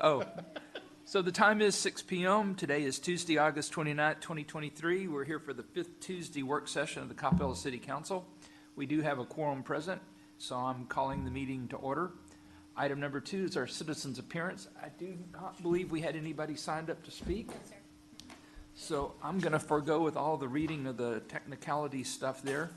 Oh, so the time is 6 p.m. Today is Tuesday, August 29th, 2023. We're here for the fifth Tuesday work session of the Coppell City Council. We do have a quorum present, so I'm calling the meeting to order. Item number 2 is our citizens' appearance. I do not believe we had anybody signed up to speak. Yes, sir. So I'm going to forego with all the reading of the technicality stuff there.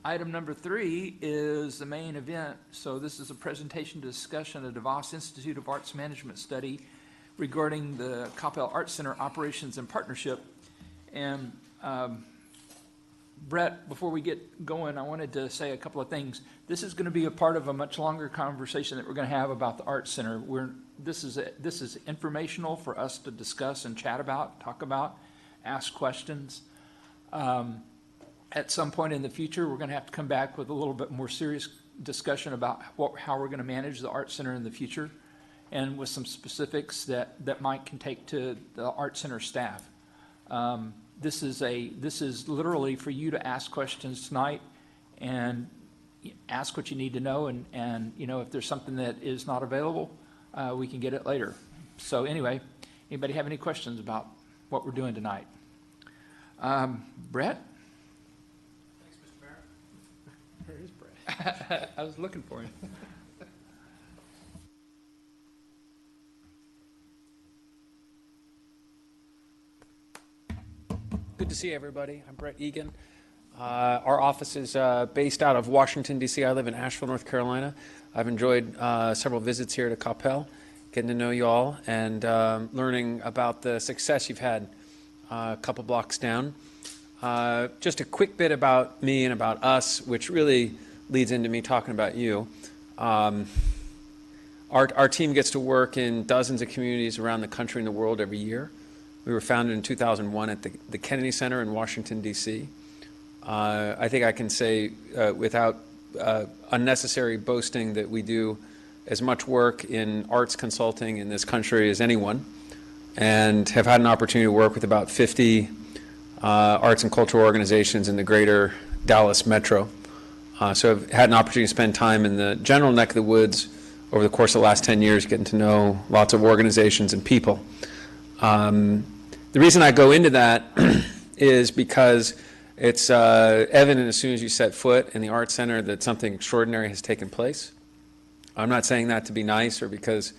Item number 3 is the main event. So this is a presentation discussion of the DeVos Institute of Arts Management study regarding the Coppell Arts Center operations and partnership. And Brett, before we get going, I wanted to say a couple of things. This is going to be a part of a much longer conversation that we're going to have about the Arts Center. This is informational for us to discuss and chat about, talk about, ask questions. At some point in the future, we're going to have to come back with a little bit more serious discussion about how we're going to manage the Arts Center in the future, and with some specifics that Mike can take to the Arts Center staff. This is literally for you to ask questions tonight and ask what you need to know, and you know, if there's something that is not available, we can get it later. So anyway, anybody have any questions about what we're doing tonight? Brett? Where is Brett? I was looking for him. Good to see everybody. I'm Brett Egan. Our office is based out of Washington, D.C. I live in Asheville, North Carolina. I've enjoyed several visits here to Coppell, getting to know you all and learning about the success you've had a couple blocks down. Just a quick bit about me and about us, which really leads into me talking about you. Our team gets to work in dozens of communities around the country and the world every year. We were founded in 2001 at the Kennedy Center in Washington, D.C. I think I can say without unnecessary boasting that we do as much work in arts consulting in this country as anyone, and have had an opportunity to work with about 50 arts and cultural organizations in the greater Dallas metro. So I've had an opportunity to spend time in the general neck of the woods over the course of the last 10 years, getting to know lots of organizations and people. The reason I go into that is because it's evident as soon as you set foot in the Arts Center that something extraordinary has taken place. I'm not saying that to be nice or because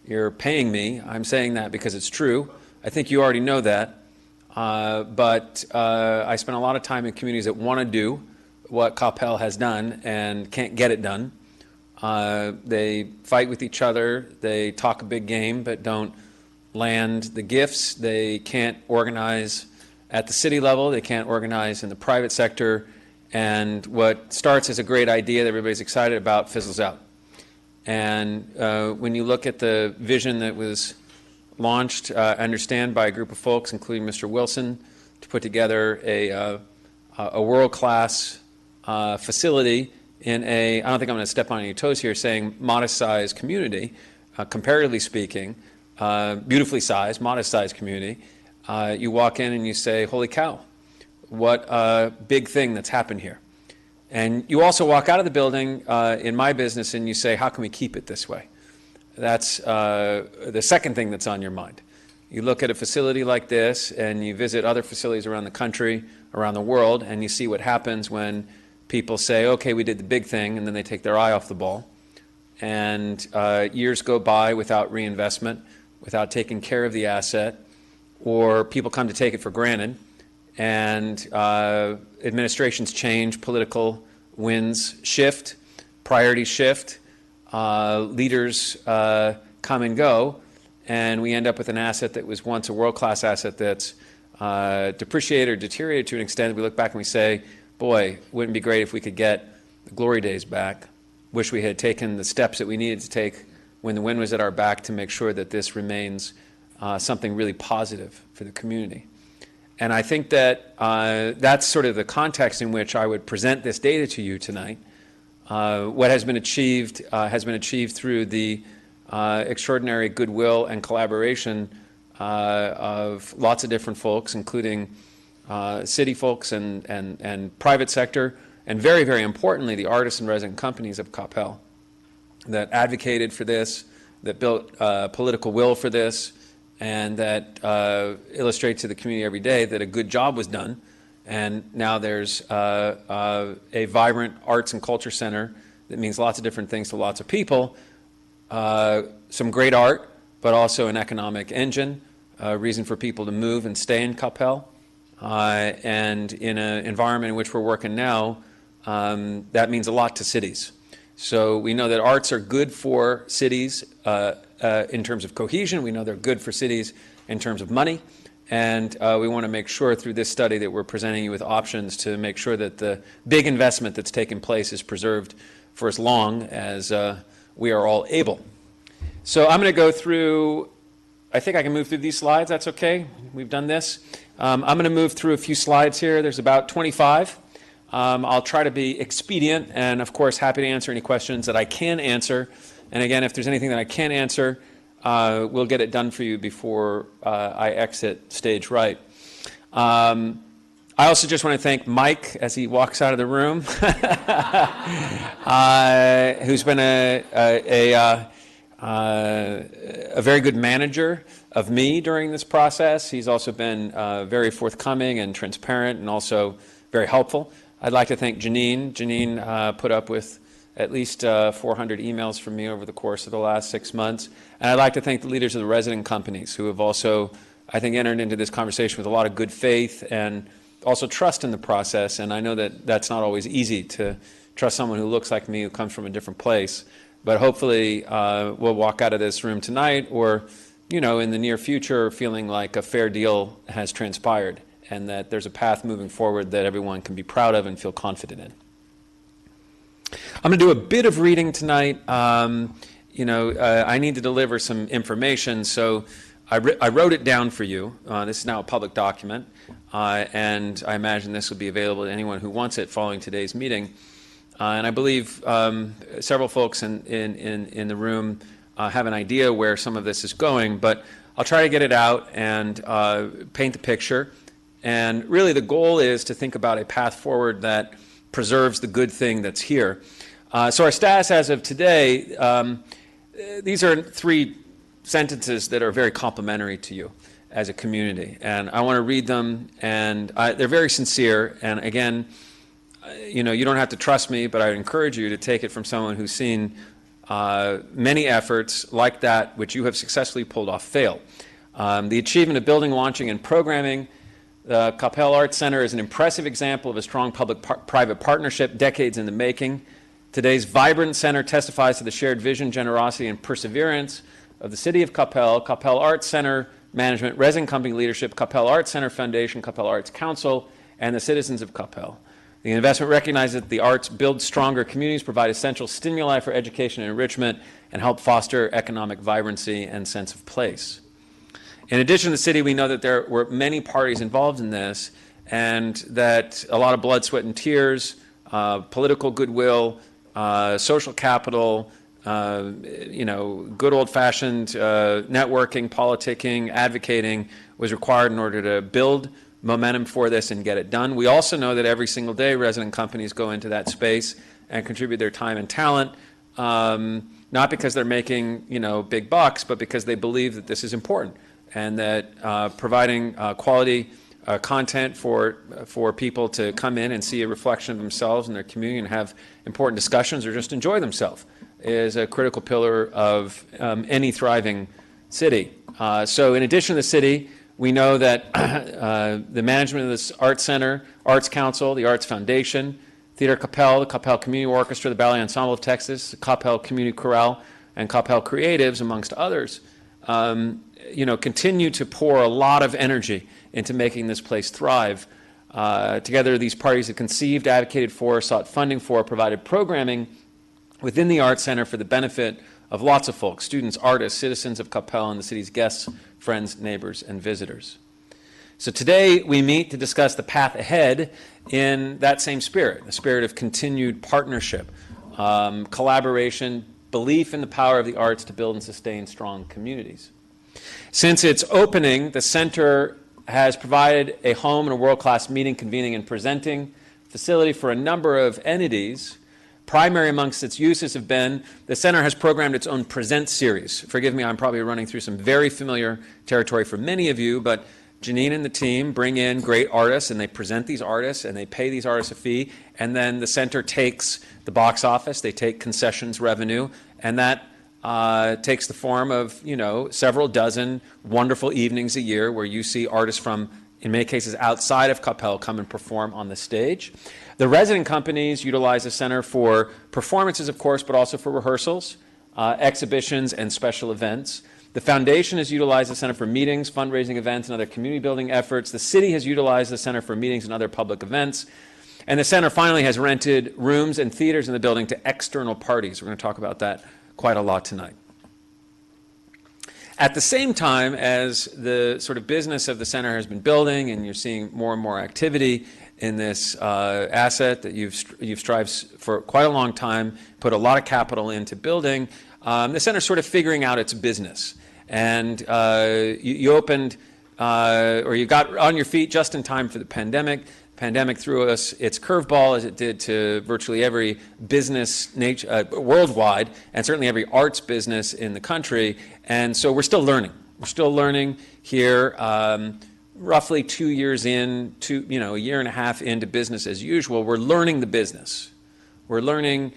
you're paying me. I'm saying that because it's true. I think you already know that. But I spend a lot of time in communities that want to do what Coppell has done and can't get it done. They fight with each other. They talk a big game but don't land the gifts. They can't organize at the city level. They can't organize in the private sector. And what starts as a great idea that everybody's excited about fizzles out. And when you look at the vision that was launched, I understand, by a group of folks, including Mr. Wilson, to put together a world-class facility in I don't think I'm going to step on any toes here, saying modest-sized community, comparatively speaking, beautifully sized, modest-sized community. You walk in and you say, holy cow, what a big thing that's happened here. And you also walk out of the building in my business and you say, how can we keep it this way? That's the second thing that's on your mind. You look at a facility like this and you visit other facilities around the country, around the world, and you see what happens when people say, okay, we did the big thing, and then they take their eye off the ball. And years go by without reinvestment, without taking care of the asset, or people come to take it for granted. And administrations change, political winds shift, priorities shift, leaders come and go, and we end up with an asset that was once a world-class asset that's depreciated or deteriorated to an extent that we look back and we say, boy, wouldn't it be great if we could get the glory days back. Wish we had taken the steps that we needed to take when the wind was at our back to make sure that this remains something really positive for the community. And I think that that's sort of the context in which I would present this data to you tonight. What has been achieved through the extraordinary goodwill and collaboration of lots of different folks, including city folks and private sector, and very, very importantly, the artists and resident companies of Coppell that advocated for this, that built political will for this, and that illustrates to the community every day that a good job was done. And now there's a vibrant arts and culture center that means lots of different things to lots of people. Some great art, but also an economic engine, a reason for people to move and stay in Coppell. And in an environment in which we're working now, that means a lot to cities. So we know that arts are good for cities in terms of cohesion. We know they're good for cities in terms of money. And we want to make sure through this study that we're presenting you with options to make sure that the big investment that's taken place is preserved for as long as we are all able. So I'm going to go through, I think I can move through these slides. That's okay. We've done this. I'm going to move through a few slides here. There's about 25. I'll try to be expedient and, of course, happy to answer any questions that I can answer. And again, if there's anything that I can't answer, we'll get it done for you before I exit stage right. I also just want to thank Mike as he walks out of the room, who's been a very good manager of me during this process. He's also been very forthcoming and transparent and also very helpful. I'd like to thank Janine. Janine put up with at least 400 emails from me over the course of the last 6 months. And I'd like to thank the leaders of the resident companies who have also, I think, entered into this conversation with a lot of good faith and also trust in the process. And I know that that's not always easy to trust someone who looks like me, who comes from a different place. But hopefully we'll walk out of this room tonight or, you know, in the near future feeling like a fair deal has transpired and that there's a path moving forward that everyone can be proud of and feel confident in. I'm going to do a bit of reading tonight. I need to deliver some information, so I wrote it down for you. This is now a public document, and I imagine this will be available to anyone who wants it following today's meeting. And I believe several folks in the room have an idea where some of this is going, but I'll try to get it out and paint the picture. And really the goal is to think about a path forward that preserves the good thing that's here. So our status as of today, these are 3 sentences that are very complimentary to you as a community. And I want to read them, and they're very sincere. And again, you don't have to trust me, but I would encourage you to take it from someone who's seen many efforts like that which you have successfully pulled off fail. The achievement of building, launching, and programming the Coppell Arts Center is an impressive example of a strong public-private partnership, decades in the making. Today's vibrant center testifies to the shared vision, generosity, and perseverance of the City of Coppell, Coppell Arts Center Management, Resident Company Leadership, Coppell Arts Center Foundation, Coppell Arts Council, and the citizens of Coppell. The investment recognizes that the arts build stronger communities, provide essential stimuli for education and enrichment, and help foster economic vibrancy and sense of place. In addition to the city, we know that there were many parties involved in this, and that a lot of blood, sweat, and tears, political goodwill, social capital, good old-fashioned networking, politicking, advocating was required in order to build momentum for this and get it done. We also know that every single day resident companies go into that space and contribute their time and talent, not because they're making big bucks, but because they believe that this is important and that providing quality content for people to come in and see a reflection of themselves and their community and have important discussions or just enjoy themselves is a critical pillar of any thriving city. So in addition to the city, we know that the management of this Arts Center, Arts Council, the Arts Foundation, Theater Coppell, the Coppell Community Orchestra, the Ballet Ensemble of Texas, the Coppell Community Chorale, and Coppell Creatives, amongst others, continue to pour a lot of energy into making this place thrive. Together, these parties have conceived, advocated for, sought funding for, provided programming within the Arts Center for the benefit of lots of folks, students, artists, citizens of Coppell, and the city's guests, friends, neighbors, and visitors. So today we meet to discuss the path ahead in that same spirit, the spirit of continued partnership, collaboration, belief in the power of the arts to build and sustain strong communities. Since its opening, the center has provided a home and a world-class meeting, convening, and presenting facility for a number of entities, Primary amongst its uses have been the center has programmed its own Present series. Forgive me, I'm probably running through some very familiar territory for many of you, but Janine and the team bring in great artists, and they present these artists, and they pay these artists a fee, and then the center takes the box office, they take concessions revenue, and that takes the form of, several dozen wonderful evenings a year where you see artists from, in many cases, outside of Coppell come and perform on the stage. The resident companies utilize the center for performances, of course, but also for rehearsals, exhibitions, and special events. The foundation has utilized the center for meetings, fundraising events, and other community building efforts. The city has utilized the center for meetings and other public events. And the center finally has rented rooms and theaters in the building to external parties. We're going to talk about that quite a lot tonight. At the same time as the sort of business of the center has been building, and you're seeing more and more activity in this asset that you've strived for quite a long time, put a lot of capital into building, the center's sort of figuring out its business. And you opened, or you got on your feet just in time for the pandemic. Pandemic threw us its curveball, as it did to virtually every business worldwide, and certainly every arts business in the country. And so we're still learning. We're still learning here. Roughly 2 years in, a year and a half into business as usual, we're learning the business. We're learning,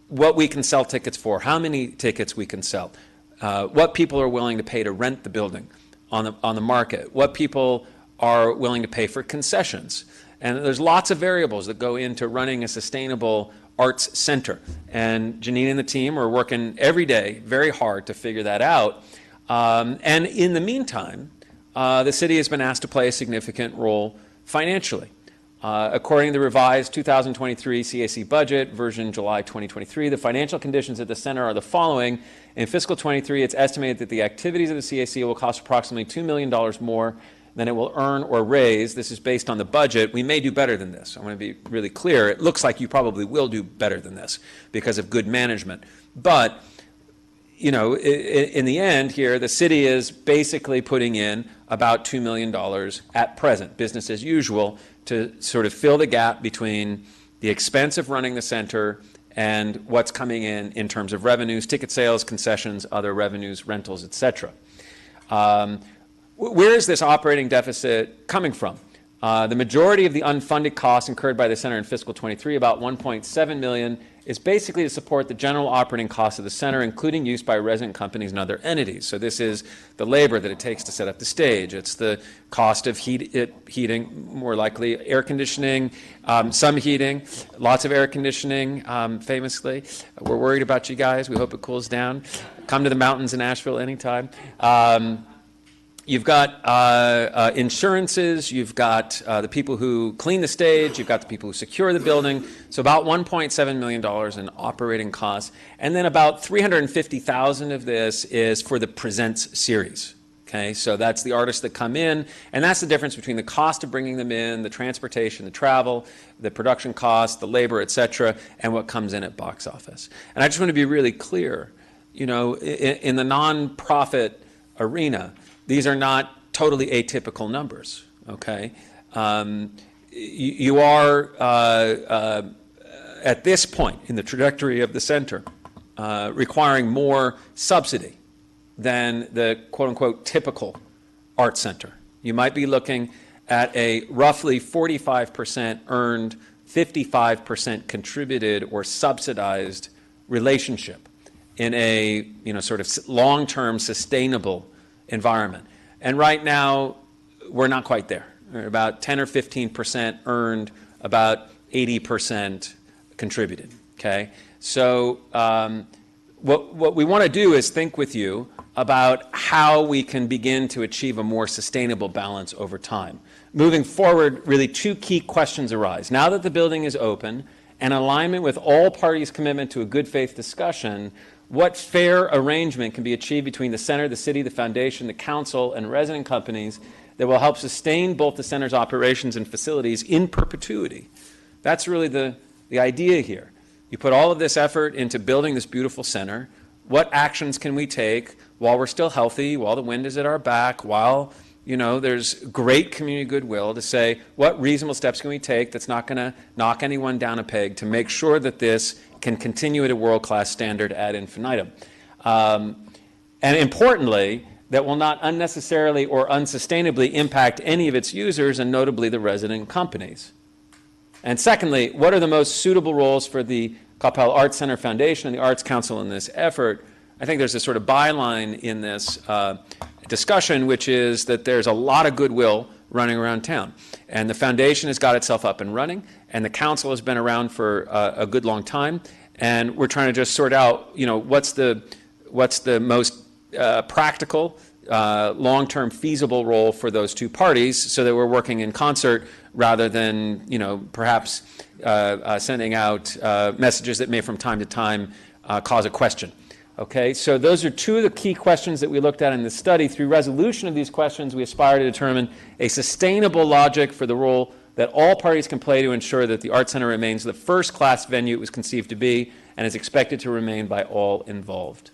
what we can sell tickets for, how many tickets we can sell, what people are willing to pay to rent the building on the market, what people are willing to pay for concessions. And there's lots of variables that go into running a sustainable arts center. And Janine and the team are working every day very hard to figure that out. And in the meantime, the city has been asked to play a significant role financially. According to the revised 2023 CAC budget, version July 2023, the financial conditions at the center are the following. In fiscal 23, it's estimated that the activities of the CAC will cost approximately $2 million more than it will earn or raise. This is based on the budget. We may do better than this. I want to be really clear. It looks like you probably will do better than this because of good management. But, in the end here, the city is basically putting in about $2 million at present, business as usual, to sort of fill the gap between the expense of running the center and what's coming in terms of revenues, ticket sales, concessions, other revenues, rentals, et cetera. Where is this operating deficit coming from? The majority of the unfunded costs incurred by the center in fiscal 23, about $1.7 million, is basically to support the general operating costs of the center, including use by resident companies and other entities. So this is the labor that it takes to set up the stage. It's the cost of heating, more likely air conditioning, some heating, lots of air conditioning, famously. We're worried about you guys. We hope it cools down. Come to the mountains in Asheville anytime. You've got insurances, you've got the people who clean the stage, you've got the people who secure the building, so about $1.7 million in operating costs, and then about $350,000 of this is for the Presents series. Okay, so that's the artists that come in, and that's the difference between the cost of bringing them in, the transportation, the travel, the production costs, the labor, et cetera, and what comes in at box office. And I just want to be really clear, in the nonprofit arena, these are not totally atypical numbers, okay? You are, at this point in the trajectory of the center, requiring more subsidy than the quote-unquote typical art center. You might be looking at a roughly 45% earned, 55% contributed or subsidized relationship in a sort of long-term sustainable environment. And right now, we're not quite there. We're about 10 or 15% earned, about 80% contributed, okay? So what we want to do is think with you about how we can begin to achieve a more sustainable balance over time. Moving forward, really two key questions arise. Now that the building is open, and alignment with all parties' commitment to a good faith discussion, what fair arrangement can be achieved between the center, the city, the foundation, the council, and resident companies that will help sustain both the center's operations and facilities in perpetuity? That's really the idea here. You put all of this effort into building this beautiful center. What actions can we take while we're still healthy, while the wind is at our back, while there's great community goodwill to say, what reasonable steps can we take that's not going to knock anyone down a peg to make sure that this can continue at a world-class standard ad infinitum. And importantly, that will not unnecessarily or unsustainably impact any of its users, and notably the resident companies. And secondly, what are the most suitable roles for the Coppell Arts Center Foundation and the Arts Council in this effort? I think there's a sort of byline in this discussion, which is that there's a lot of goodwill running around town. And the foundation has got itself up and running, and the council has been around for a good long time. And we're trying to just sort out, what's the most practical, long-term feasible role for those two parties, so that we're working in concert rather than, perhaps sending out messages that may from time to time cause a question. Okay, so those are two of the key questions that we looked at in the study. Through resolution of these questions, we aspire to determine a sustainable logic for the role that all parties can play to ensure that the Art Center remains the first-class venue it was conceived to be and is expected to remain by all involved.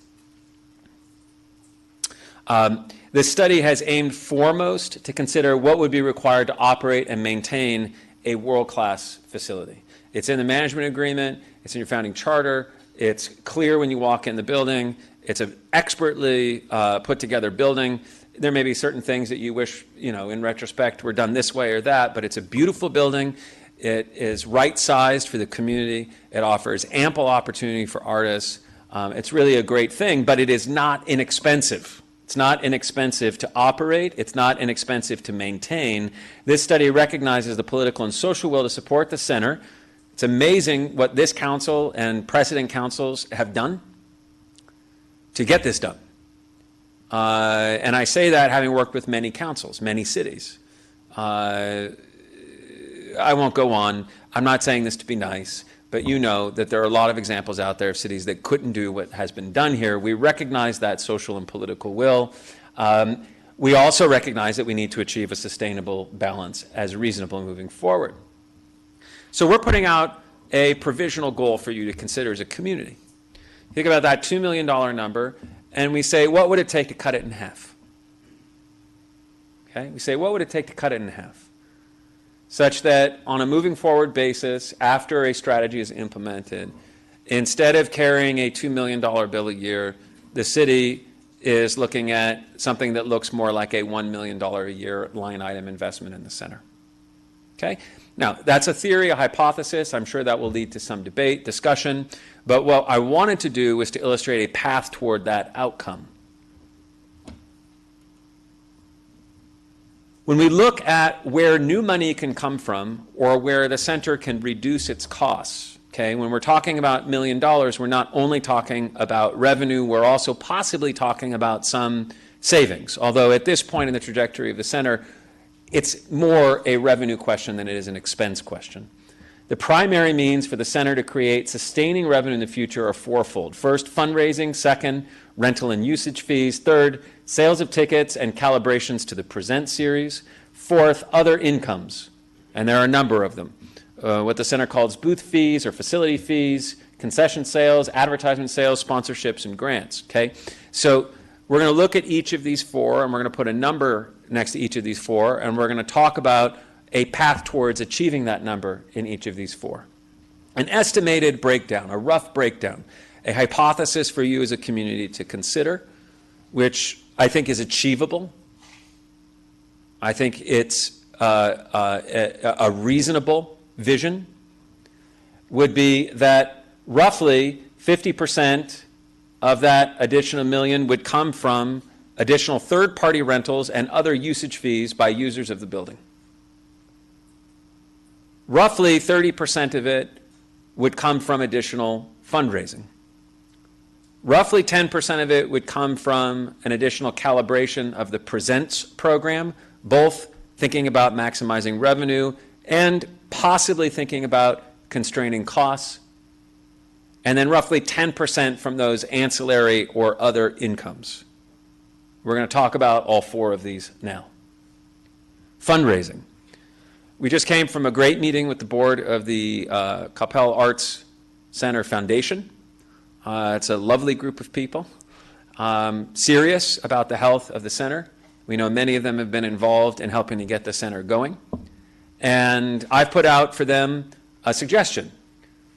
This study has aimed foremost to consider what would be required to operate and maintain a world-class facility. It's in the management agreement, it's in your founding charter, it's clear when you walk in the building, it's an expertly put together building. There may be certain things that you wish, in retrospect were done this way or that, but it's a beautiful building. It is right-sized for the community. It offers ample opportunity for artists. It's really a great thing, but it is not inexpensive. It's not inexpensive to operate. It's not inexpensive to maintain. This study recognizes the political and social will to support the center. It's amazing what this council and precedent councils have done to get this done. And I say that having worked with many councils, many cities. I won't go on. I'm not saying this to be nice, but you know that there are a lot of examples out there of cities that couldn't do what has been done here. We recognize that social and political will. We also recognize that we need to achieve a sustainable balance as reasonable moving forward. So we're putting out a provisional goal for you to consider as a community. Think about that $2 million number, and we say, what would it take to cut it in half? Okay, we say, what would it take to cut it in half? Such that on a moving forward basis, after a strategy is implemented, instead of carrying a $2 million bill a year, the city is looking at something that looks more like a $1 million a year line item investment in the center. Okay? Now, that's a theory, a hypothesis. I'm sure that will lead to some debate, discussion. But what I wanted to do was to illustrate a path toward that outcome. When we look at where new money can come from or where the center can reduce its costs, okay, when we're talking about $1 million, we're not only talking about revenue, we're also possibly talking about some savings. Although at this point in the trajectory of the center, it's more a revenue question than it is an expense question. The primary means for the center to create sustaining revenue in the future are fourfold. First, fundraising. Second, rental and usage fees. Third, sales of tickets and calibrations to the Present series. Fourth, other incomes, and there are a number of them. What the center calls booth fees or facility fees, concession sales, advertisement sales, sponsorships, and grants. Okay, so we're going to look at each of these four, and we're going to put a number next to each of these four, and we're going to talk about a path towards achieving that number in each of these four. An estimated breakdown, a rough breakdown, a hypothesis for you as a community to consider, which I think is achievable. I think it's a reasonable vision, would be that roughly 50% of that additional $1 million would come from additional third-party rentals and other usage fees by users of the building. Roughly 30% of it would come from additional fundraising. Roughly 10% of it would come from an additional calibration of the Presents program, both thinking about maximizing revenue and possibly thinking about constraining costs. And then roughly 10% from those ancillary or other incomes. We're going to talk about all four of these now. Fundraising. We just came from a great meeting with the board of the Coppell Arts Center Foundation. It's a lovely group of people, serious about the health of the center, We know many of them have been involved in helping to get the center going. And I've put out for them a suggestion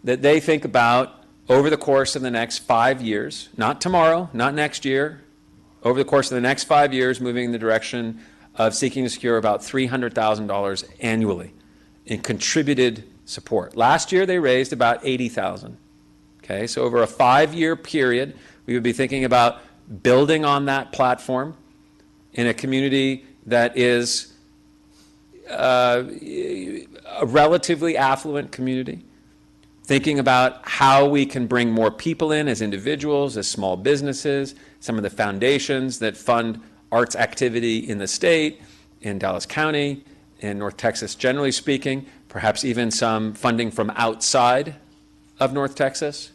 that they think about over the course of the next 5 years, not tomorrow, not next year, over the course of the next 5 years, moving in the direction of seeking to secure about $300,000 annually in contributed support. Last year, they raised about $80,000. Okay, so over a 5-year period, we would be thinking about building on that platform in a community that is a relatively affluent community, thinking about how we can bring more people in as individuals, as small businesses, some of the foundations that fund arts activity in the state, in Dallas County, in North Texas generally speaking, perhaps even some funding from outside of North Texas.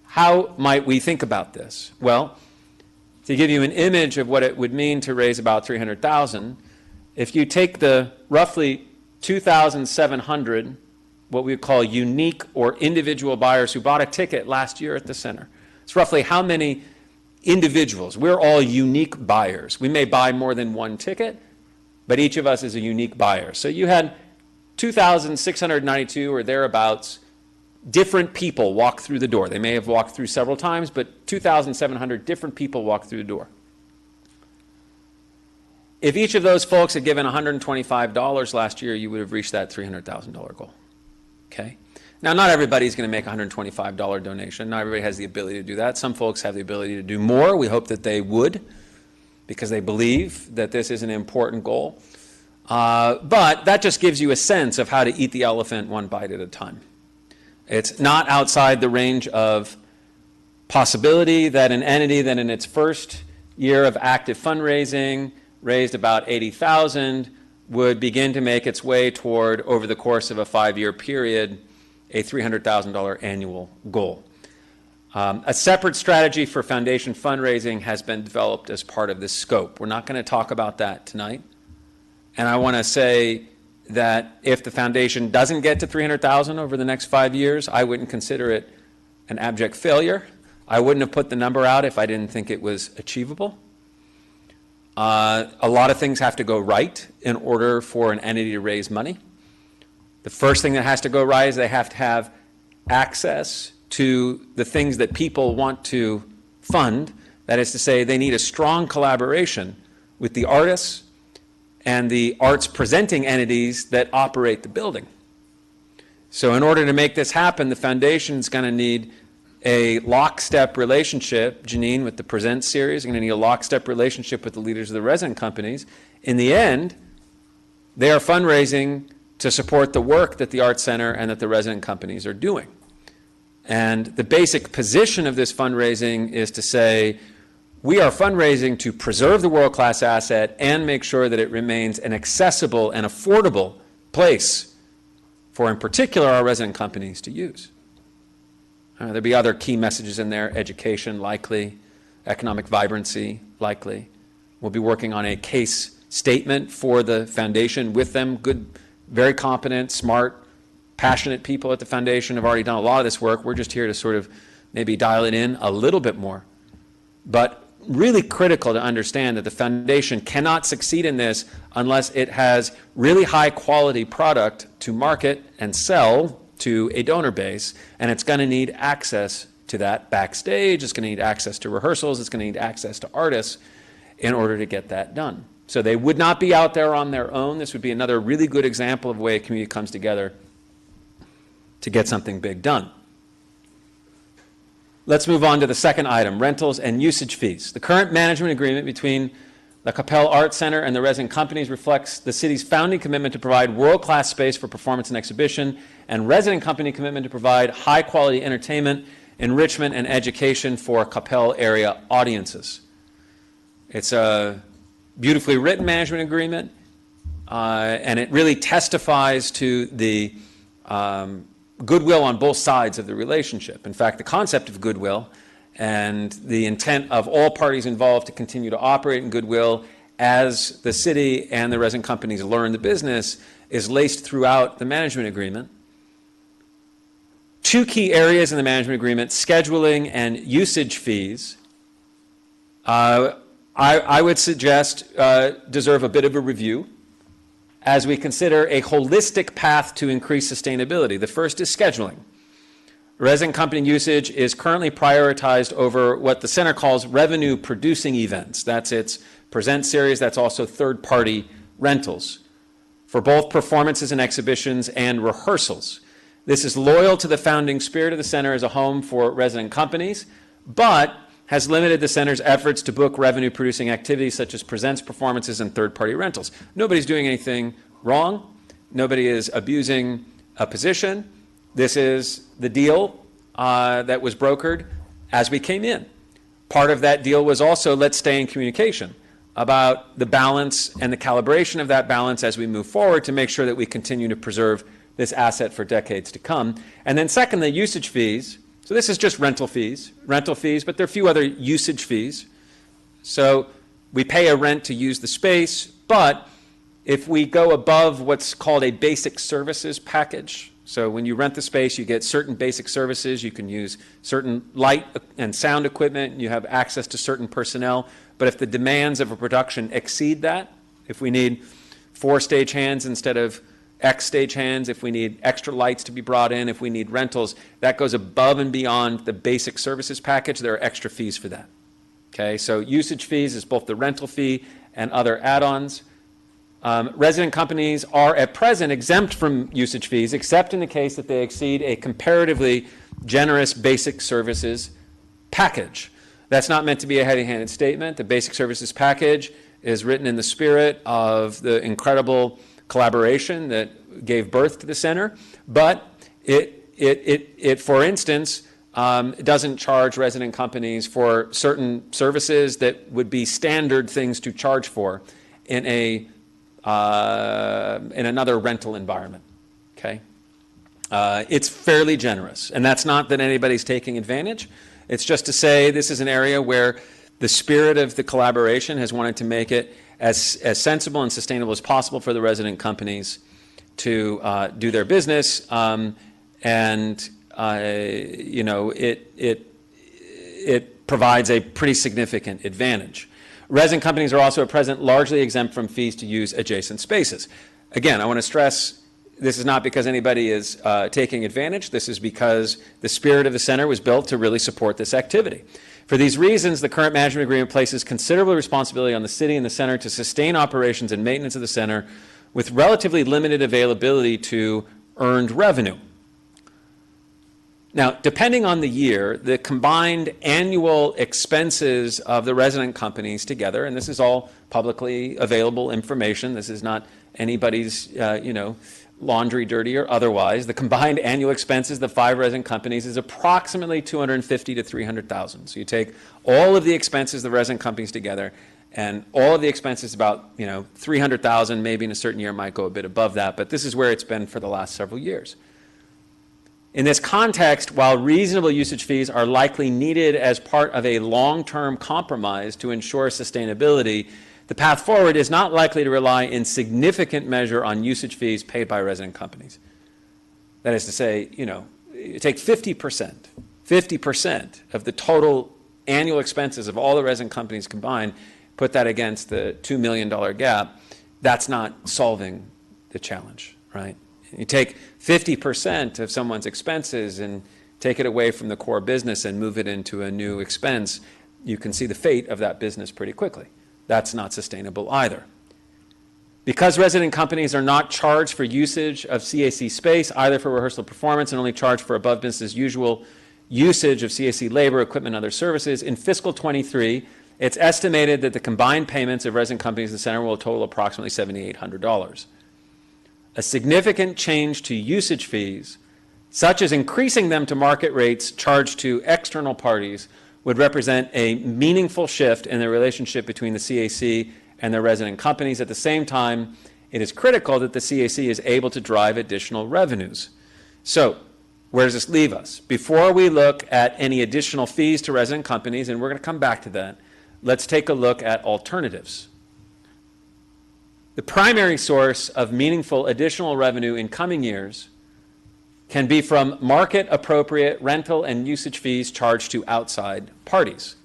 How might we think about this? Well, to give you an image of what it would mean to raise about $300,000, if you take the roughly 2,700 what we would call unique or individual buyers who bought a ticket last year at the center. It's roughly how many individuals. We're all unique buyers. We may buy more than one ticket, but each of us is a unique buyer. So you had 2,692 or thereabouts different people walk through the door. They may have walked through several times, but 2,700 different people walked through the door. If each of those folks had given $125 last year, you would have reached that $300,000 goal. Okay. Now, not everybody's going to make a $125 donation. Not everybody has the ability to do that. Some folks have the ability to do more. We hope that they would, because they believe that this is an important goal. But that just gives you a sense of how to eat the elephant one bite at a time. It's not outside the range of possibility that an entity that in its first year of active fundraising raised about $80,000 would begin to make its way toward, over the course of a 5-year period, a $300,000 annual goal. A separate strategy for foundation fundraising has been developed as part of this scope. We're not going to talk about that tonight. And I want to say that if the foundation doesn't get to $300,000 over the next 5 years, I wouldn't consider it an abject failure. I wouldn't have put the number out if I didn't think it was achievable. A lot of things have to go right in order for an entity to raise money. The first thing that has to go right is they have to have access to the things that people want to fund. That is to say, they need a strong collaboration with the artists and the arts presenting entities that operate the building. So in order to make this happen, the foundation is going to need a lockstep relationship, Janine, with the Present series. You're going to need a lockstep relationship with the leaders of the resident companies. In the end, they are fundraising to support the work that the Arts Center and that the resident companies are doing. And the basic position of this fundraising is to say, we are fundraising to preserve the world-class asset and make sure that it remains an accessible and affordable place for, in particular, our resident companies to use. There'll be other key messages in there: education, likely; economic vibrancy, likely. We'll be working on a case statement for the foundation with them. Good, very competent, smart, passionate people at the foundation have already done a lot of this work. We're just here to sort of maybe dial it in a little bit more. But really critical to understand that the foundation cannot succeed in this unless it has really high quality product to market and sell to a donor base, and it's going to need access to that backstage. It's going to need access to rehearsals. It's going to need access to artists in order to get that done. So they would not be out there on their own. This would be another really good example of the way a community comes together to get something big done. Let's move on to the second item: rentals and usage fees. The current management agreement between the Coppell Arts Center and the resident companies reflects the city's founding commitment to provide world-class space for performance and exhibition, and resident company commitment to provide high-quality entertainment, enrichment, and education for Coppell area audiences. It's a beautifully written management agreement, and it really testifies to the goodwill on both sides of the relationship. In fact, the concept of goodwill and the intent of all parties involved to continue to operate in goodwill as the city and the resident companies learn the business is laced throughout the management agreement. Two key areas in the management agreement, scheduling and usage fees, I would suggest deserve a bit of a review as we consider a holistic path to increase sustainability. The first is scheduling. Resident company usage is currently prioritized over what the center calls revenue-producing events. That's its present series. That's also third-party rentals for both performances and exhibitions and rehearsals. This is loyal to the founding spirit of the center as a home for resident companies, but has limited the center's efforts to book revenue-producing activities such as presents, performances, and third-party rentals. Nobody's doing anything wrong. Nobody is abusing a position. This is the deal that was brokered as we came in. Part of that deal was also let's stay in communication about the balance and the calibration of that balance as we move forward to make sure that we continue to preserve this asset for decades to come. And then second, the usage fees. So this is just rental fees, but there are a few other usage fees. So we pay a rent to use the space, but if we go above what's called a basic services package, so when you rent the space, you get certain basic services. You can use certain light and sound equipment. You have access to certain personnel. But if the demands of a production exceed that, if we need 4 stagehands instead of X stagehands, if we need extra lights to be brought in, if we need rentals, that goes above and beyond the basic services package. There are extra fees for that. Okay, so usage fees is both the rental fee and other add-ons. Resident companies are at present exempt from usage fees, except in the case that they exceed a comparatively generous basic services package. That's not meant to be a heavy-handed statement. The basic services package is written in the spirit of the incredible collaboration that gave birth to the center, but it for instance, doesn't charge resident companies for certain services that would be standard things to charge for in another rental environment, okay? It's fairly generous, and that's not that anybody's taking advantage. It's just to say this is an area where the spirit of the collaboration has wanted to make it as sensible and sustainable as possible for the resident companies to do their business, and you know, it provides a pretty significant advantage. Resident companies are also at present largely exempt from fees to use adjacent spaces. Again, I want to stress this is not because anybody is taking advantage. This is because the spirit of the center was built to really support this activity. For these reasons, the current management agreement places considerable responsibility on the city and the center to sustain operations and maintenance of the center with relatively limited availability to earned revenue. Now, depending on the year, the combined annual expenses of the resident companies together, and this is all publicly available information, this is not anybody's, laundry dirty or otherwise, the combined annual expenses of the 5 resident companies is approximately $250,000 to $300,000. So you take all of the expenses of the resident companies together, and all of the expenses about, $300,000, maybe in a certain year might go a bit above that, but this is where it's been for the last several years. In this context, while reasonable usage fees are likely needed as part of a long-term compromise to ensure sustainability, the path forward is not likely to rely in significant measure on usage fees paid by resident companies. That is to say, you take 50% of the total annual expenses of all the resident companies combined, put that against the $2 million gap, that's not solving the challenge, right? You take 50% of someone's expenses and take it away from the core business and move it into a new expense, you can see the fate of that business pretty quickly. That's not sustainable either. Because resident companies are not charged for usage of CAC space, either for rehearsal or performance, and only charged for above business as usual usage of CAC labor, equipment, and other services, in fiscal 23, it's estimated that the combined payments of resident companies in the center will total approximately $7,800. A significant change to usage fees, such as increasing them to market rates charged to external parties, would represent a meaningful shift in the relationship between the CAC and their resident companies. At the same time, it is critical that the CAC is able to drive additional revenues. So, where does this leave us? Before we look at any additional fees to resident companies, and we're going to come back to that, let's take a look at alternatives. The primary source of meaningful additional revenue in coming years can be from market-appropriate rental and usage fees charged to outside parties.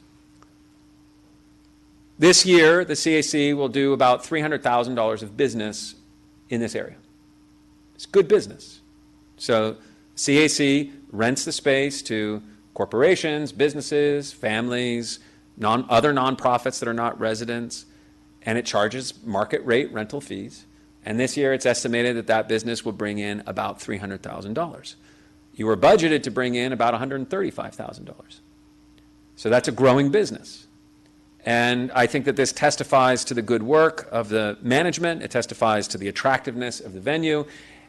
This year, the CAC will do about $300,000 of business in this area. It's good business. So CAC rents the space to corporations, businesses, families, other nonprofits that are not residents, and it charges market rate rental fees. And this year, it's estimated that that business will bring in about $300,000. You were budgeted to bring in about $135,000. So that's a growing business. And I think that this testifies to the good work of the management. It testifies to the attractiveness of the venue.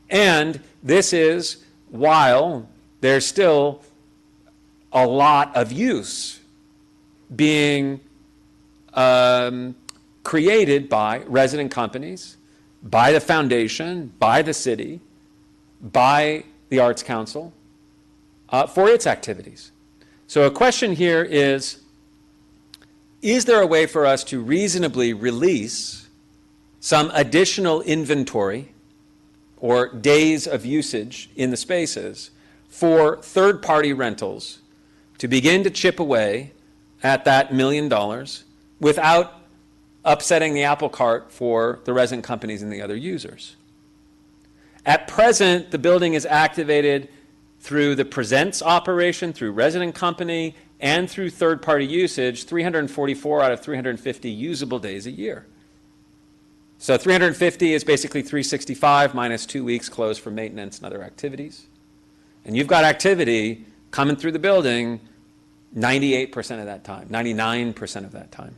And this is while there's still a lot of use being created by resident companies, by the foundation, by the city, by the Arts Council for its activities. So a question here is there a way for us to reasonably release some additional inventory or days of usage in the spaces for third-party rentals to begin to chip away at that $1 million without upsetting the apple cart for the resident companies and the other users? At present, the building is activated through the Presents operation, through resident company, and through third-party usage, 344 out of 350 usable days a year. So 350 is basically 365 minus 2 weeks closed for maintenance and other activities. And you've got activity coming through the building 98% of that time, 99% of that time.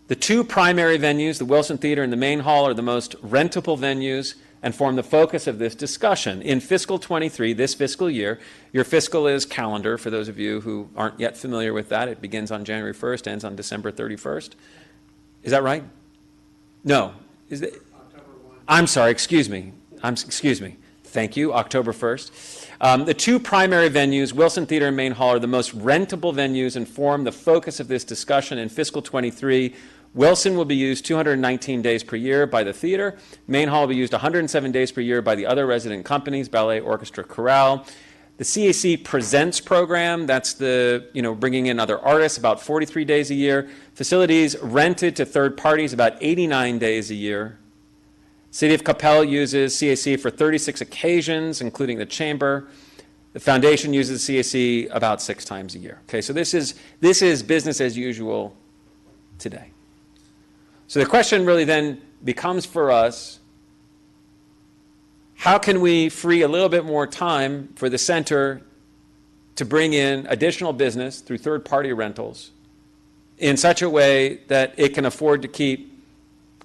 The two primary venues, the Wilson Theater and the Main Hall, are the most rentable venues and form the focus of this discussion. In fiscal 23, this fiscal year, your fiscal is calendar, for those of you who aren't yet familiar with that. It begins on January 1st, ends on December 31st. Is that right? No. Is it? October 1. I'm sorry, excuse me. Thank you, October 1st. The two primary venues, Wilson Theater and Main Hall, are the most rentable venues and form the focus of this discussion. In fiscal 23, Wilson will be used 219 days per year by the theater. Main Hall will be used 107 days per year by the other resident companies, ballet, orchestra, chorale. The CAC Presents program, that's the, bringing in other artists, about 43 days a year. Facilities rented to third parties, about 89 days a year. City of Coppell uses CAC for 36 occasions, including the chamber. The foundation uses CAC about 6 times a year. Okay, so this is business as usual today. So the question really then becomes for us, how can we free a little bit more time for the center to bring in additional business through third-party rentals in such a way that it can afford to keep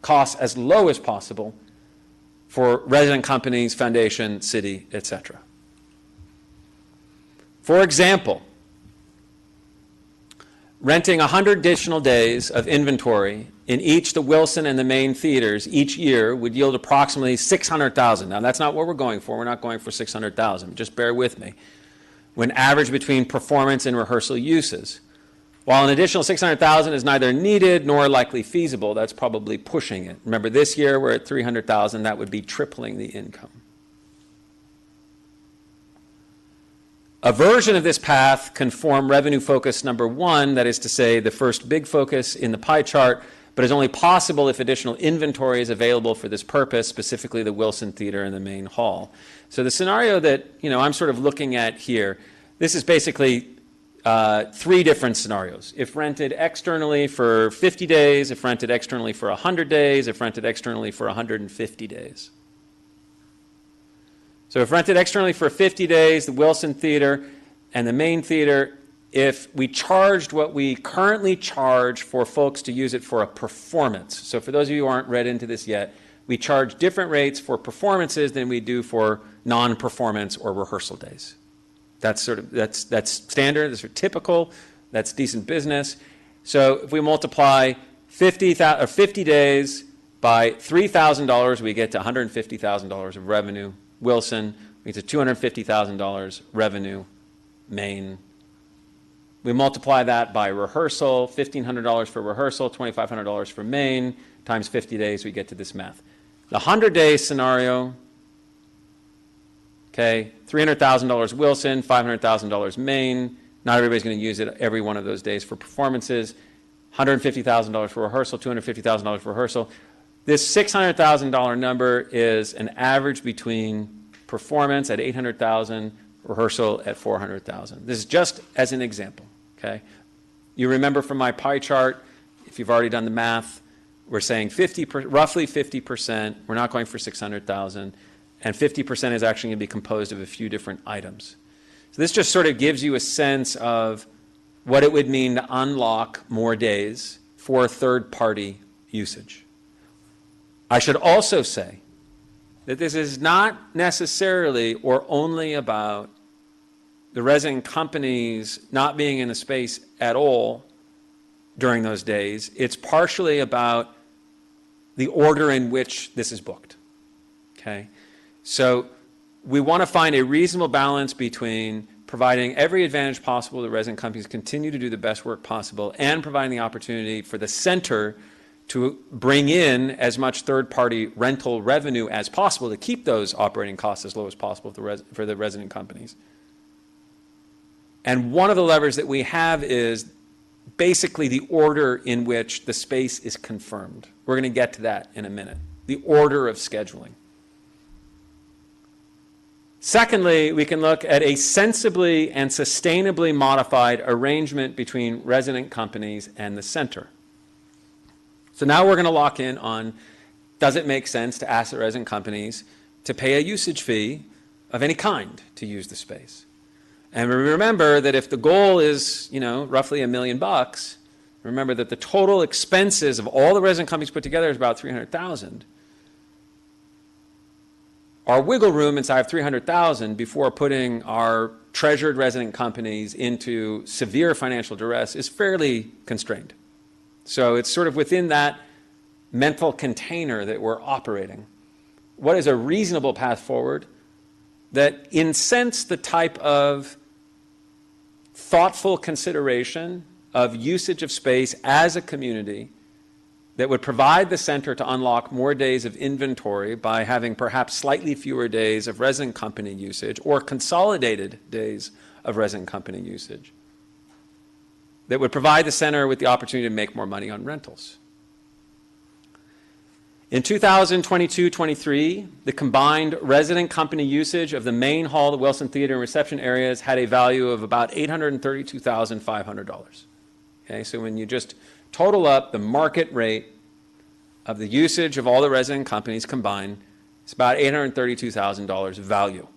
costs as low as possible for resident companies, foundation, city, etc. For example, renting 100 additional days of inventory in each the Wilson and the Main theaters each year would yield approximately $600,000. Now, that's not what we're going for. We're not going for $600,000. Just bear with me. When averaged between performance and rehearsal uses. While an additional $600,000 is neither needed nor likely feasible, that's probably pushing it. Remember, this year we're at $300,000. That would be tripling the income. A version of this path can form revenue focus number 1, that is to say, the first big focus in the pie chart, but is only possible if additional inventory is available for this purpose, specifically the Wilson Theater and the Main Hall. So the scenario that I'm sort of looking at here, this is basically 3 different scenarios. If rented externally for 50 days, if rented externally for 100 days, if rented externally for 150 days. So if rented externally for 50 days, the Wilson Theater and the Main Theater, if we charged what we currently charge for folks to use it for a performance. So for those of you who aren't read into this yet, we charge different rates for performances than we do for non-performance or rehearsal days. That's standard, that's typical, that's decent business. So if we multiply 50 days by $3,000, we get to $150,000 of revenue. Wilson, we get to $250,000 revenue. Main. We multiply that by rehearsal, $1,500 for rehearsal, $2,500 for Main, times 50 days, we get to this math. The 100-day scenario, okay, $300,000 Wilson, $500,000 Main. Not everybody's going to use it every one of those days for performances. $150,000 for rehearsal, $250,000 for rehearsal. This $600,000 number is an average between performance at $800,000, rehearsal at $400,000. This is just as an example, okay? You remember from my pie chart, if you've already done the math, we're saying roughly 50%, we're not going for 600,000, and 50% is actually going to be composed of a few different items. So this just sort of gives you a sense of what it would mean to unlock more days for third-party usage. I should also say that this is not necessarily or only about the resident companies not being in the space at all during those days. It's partially about the order in which this is booked, okay? So we want to find a reasonable balance between providing every advantage possible to resident companies continue to do the best work possible and providing the opportunity for the center to bring in as much third-party rental revenue as possible to keep those operating costs as low as possible for the resident companies. And one of the levers that we have is basically the order in which the space is confirmed. We're going to get to that in a minute, the order of scheduling. Secondly, we can look at a sensibly and sustainably modified arrangement between resident companies and the center. So now we're going to lock in on, does it make sense to ask the resident companies to pay a usage fee of any kind to use the space? And remember that if the goal is, roughly $1 million, remember that the total expenses of all the resident companies put together is about $300,000. Our wiggle room inside of $300,000 before putting our treasured resident companies into severe financial duress is fairly constrained. So it's sort of within that mental container that we're operating. What is a reasonable path forward that incents the type of thoughtful consideration of usage of space as a community that would provide the center to unlock more days of inventory by having perhaps slightly fewer days of resident company usage or consolidated days of resident company usage that would provide the center with the opportunity to make more money on rentals. In 2022-23, the combined resident company usage of the main hall, the Wilson Theater, and reception areas had a value of about $832,500. Okay, so when you just total up the market rate of the usage of all the resident companies combined, it's about $832,000 value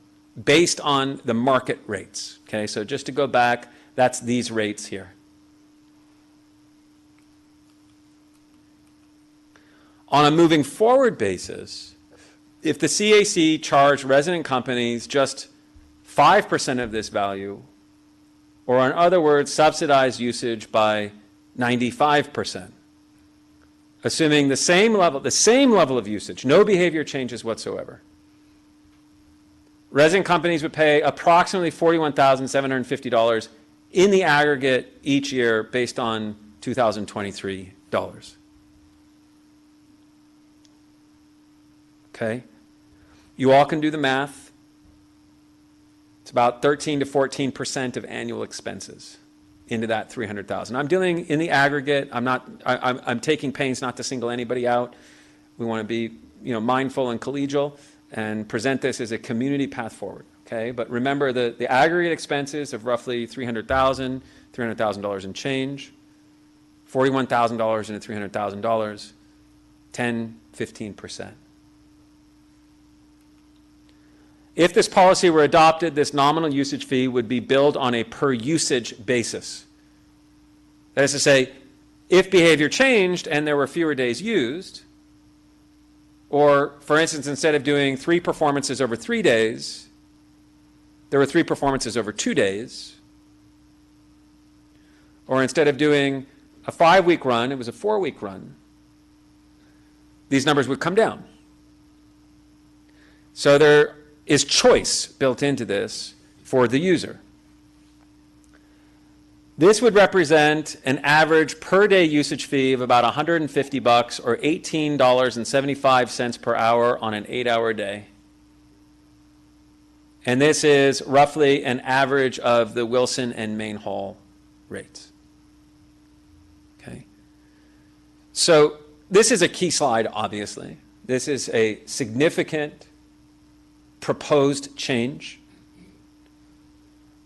based on the market rates. Okay, so just to go back, that's these rates here. On a moving forward basis, if the CAC charged resident companies just 5% of this value, or in other words, subsidized usage by 95%, assuming the same level of usage, no behavior changes whatsoever, resident companies would pay approximately $41,750 in the aggregate each year based on 2023 dollars. Okay? You all can do the math. It's about 13 to 14% of annual expenses into that $300,000. I'm dealing in the aggregate. I'm taking pains not to single anybody out. We want to be, mindful and collegial and present this as a community path forward. Okay? But remember the aggregate expenses of roughly $300,000, $300,000 in change, $41,000 into $300,000, 10, 15%. If this policy were adopted, this nominal usage fee would be billed on a per usage basis. That is to say, if behavior changed and there were fewer days used, or for instance, instead of doing 3 performances over 3 days, there were 3 performances over 2 days, or instead of doing a 5-week run, it was a 4-week run, these numbers would come down. So there is choice built into this for the user. This would represent an average per day usage fee of about $150 or $18.75 per hour on an 8-hour day. And this is roughly an average of the Wilson and Main Hall rates. Okay. So this is a key slide, obviously. This is a significant proposed change.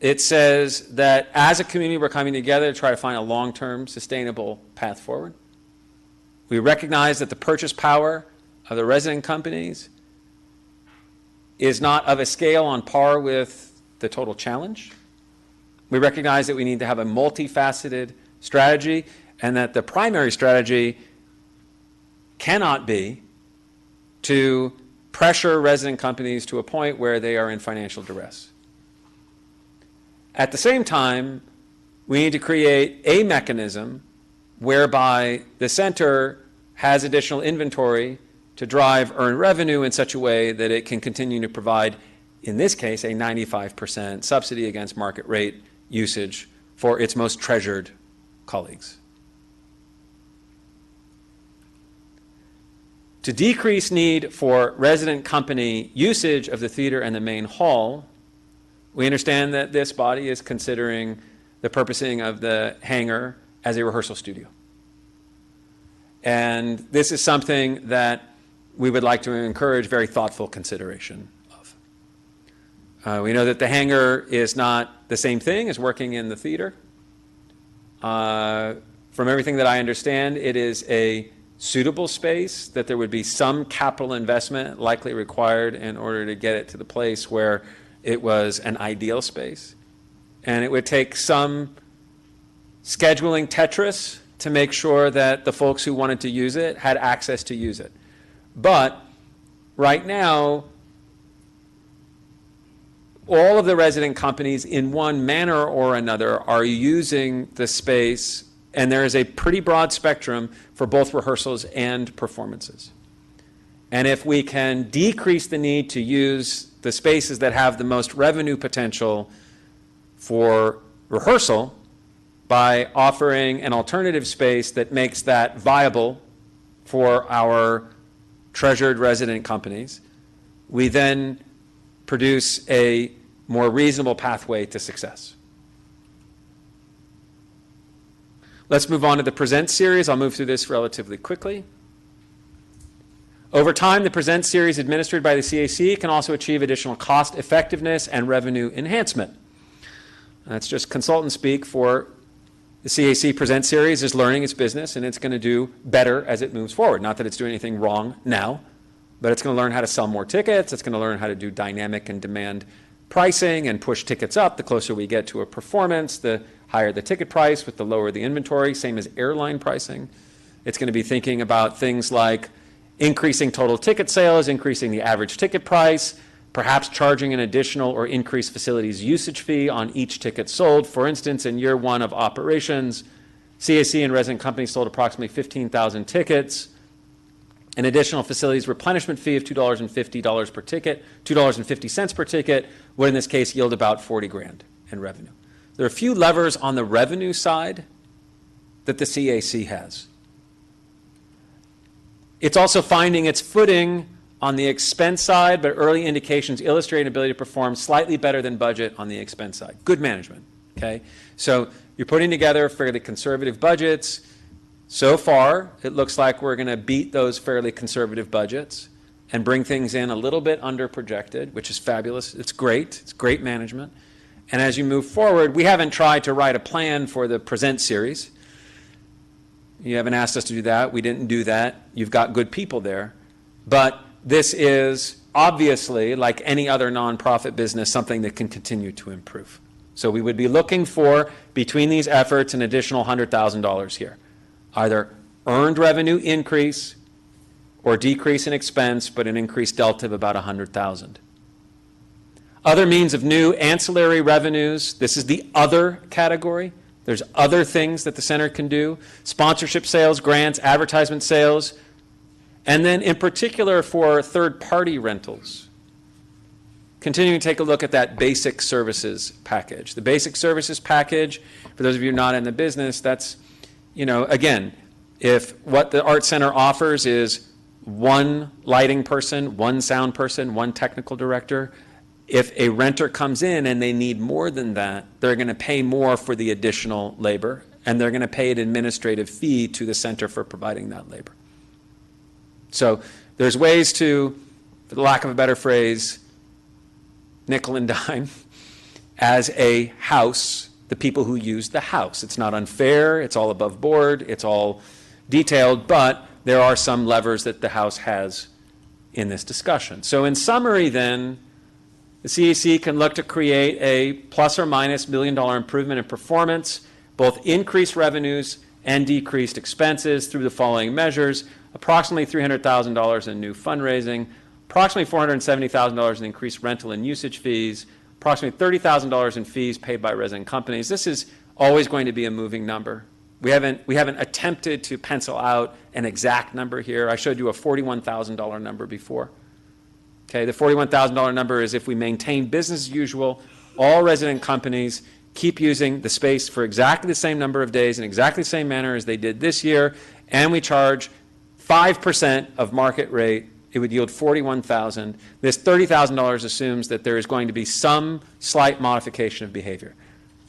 It says that as a community, we're coming together to try to find a long-term sustainable path forward. We recognize that the purchase power of the resident companies is not of a scale on par with the total challenge. We recognize that we need to have a multifaceted strategy, and that the primary strategy cannot be to pressure resident companies to a point where they are in financial duress. At the same time, we need to create a mechanism whereby the center has additional inventory to drive earned revenue in such a way that it can continue to provide, in this case, a 95% subsidy against market rate usage for its most treasured colleagues. To decrease need for resident company usage of the theater and the main hall, we understand that this body is considering the purposing of the hangar as a rehearsal studio. And this is something that we would like to encourage very thoughtful consideration of. We know that the hangar is not the same thing as working in the theater. From everything that I understand, it is a suitable space, that there would be some capital investment likely required in order to get it to the place where it was an ideal space. And it would take some scheduling Tetris to make sure that the folks who wanted to use it had access to use it. But right now, all of the resident companies in one manner or another are using the space, and there is a pretty broad spectrum for both rehearsals and performances. And if we can decrease the need to use the spaces that have the most revenue potential for rehearsal by offering an alternative space that makes that viable for our treasured resident companies, we then produce a more reasonable pathway to success. Let's move on to the Present series. I'll move through this relatively quickly. Over time, the Present series administered by the CAC can also achieve additional cost effectiveness and revenue enhancement. That's just consultant speak for the CAC Present series is learning its business, and it's going to do better as it moves forward. Not that it's doing anything wrong now, but it's going to learn how to sell more tickets. It's going to learn how to do dynamic and demand pricing and push tickets up. The closer we get to a performance, the higher the ticket price, with the lower the inventory, same as airline pricing. It's going to be thinking about things like increasing total ticket sales, increasing the average ticket price, perhaps charging an additional or increased facilities usage fee on each ticket sold. For instance, in year one of operations, CAC and resident companies sold approximately 15,000 tickets. An additional facilities replenishment fee of $2.50 per ticket, $2.50 per ticket, would in this case yield about 40 grand in revenue. There are a few levers on the revenue side that the CAC has. It's also finding its footing on the expense side, but early indications illustrate an ability to perform slightly better than budget on the expense side. Good management, okay? So you're putting together fairly conservative budgets. So far, it looks like we're going to beat those fairly conservative budgets and bring things in a little bit under projected, which is fabulous. It's great management. And as you move forward, we haven't tried to write a plan for the Present series. You haven't asked us to do that. We didn't do that. You've got good people there. But this is obviously, like any other nonprofit business, something that can continue to improve. So we would be looking for, between these efforts, an additional $100,000 here. Either earned revenue increase or decrease in expense, but an increased delta of about $100,000. Other means of new ancillary revenues. This is the other category. There's other things that the center can do. Sponsorship sales, grants, advertisement sales, and then in particular for third-party rentals. Continuing to take a look at that basic services package. The basic services package, for those of you not in the business, that's, again, if what the Art Center offers is one lighting person, one sound person, one technical director, if a renter comes in and they need more than that, they're going to pay more for the additional labor and they're going to pay an administrative fee to the center for providing that labor. So there's ways to, for the lack of a better phrase, nickel and dime as a house, the people who use the house. It's not unfair, it's all above board, it's all detailed, but there are some levers that the House has in this discussion. So in summary then, the CAC can look to create a plus or minus $1 million improvement in performance, both increased revenues and decreased expenses through the following measures: approximately $300,000 in new fundraising, approximately $470,000 in increased rental and usage fees, approximately $30,000 in fees paid by resident companies. This is always going to be a moving number. We haven't attempted to pencil out an exact number here. I showed you a $41,000 number before. Okay, the $41,000 number is if we maintain business as usual, all resident companies keep using the space for exactly the same number of days in exactly the same manner as they did this year, and we charge 5% of market rate, it would yield $41,000. This $30,000 assumes that there is going to be some slight modification of behavior,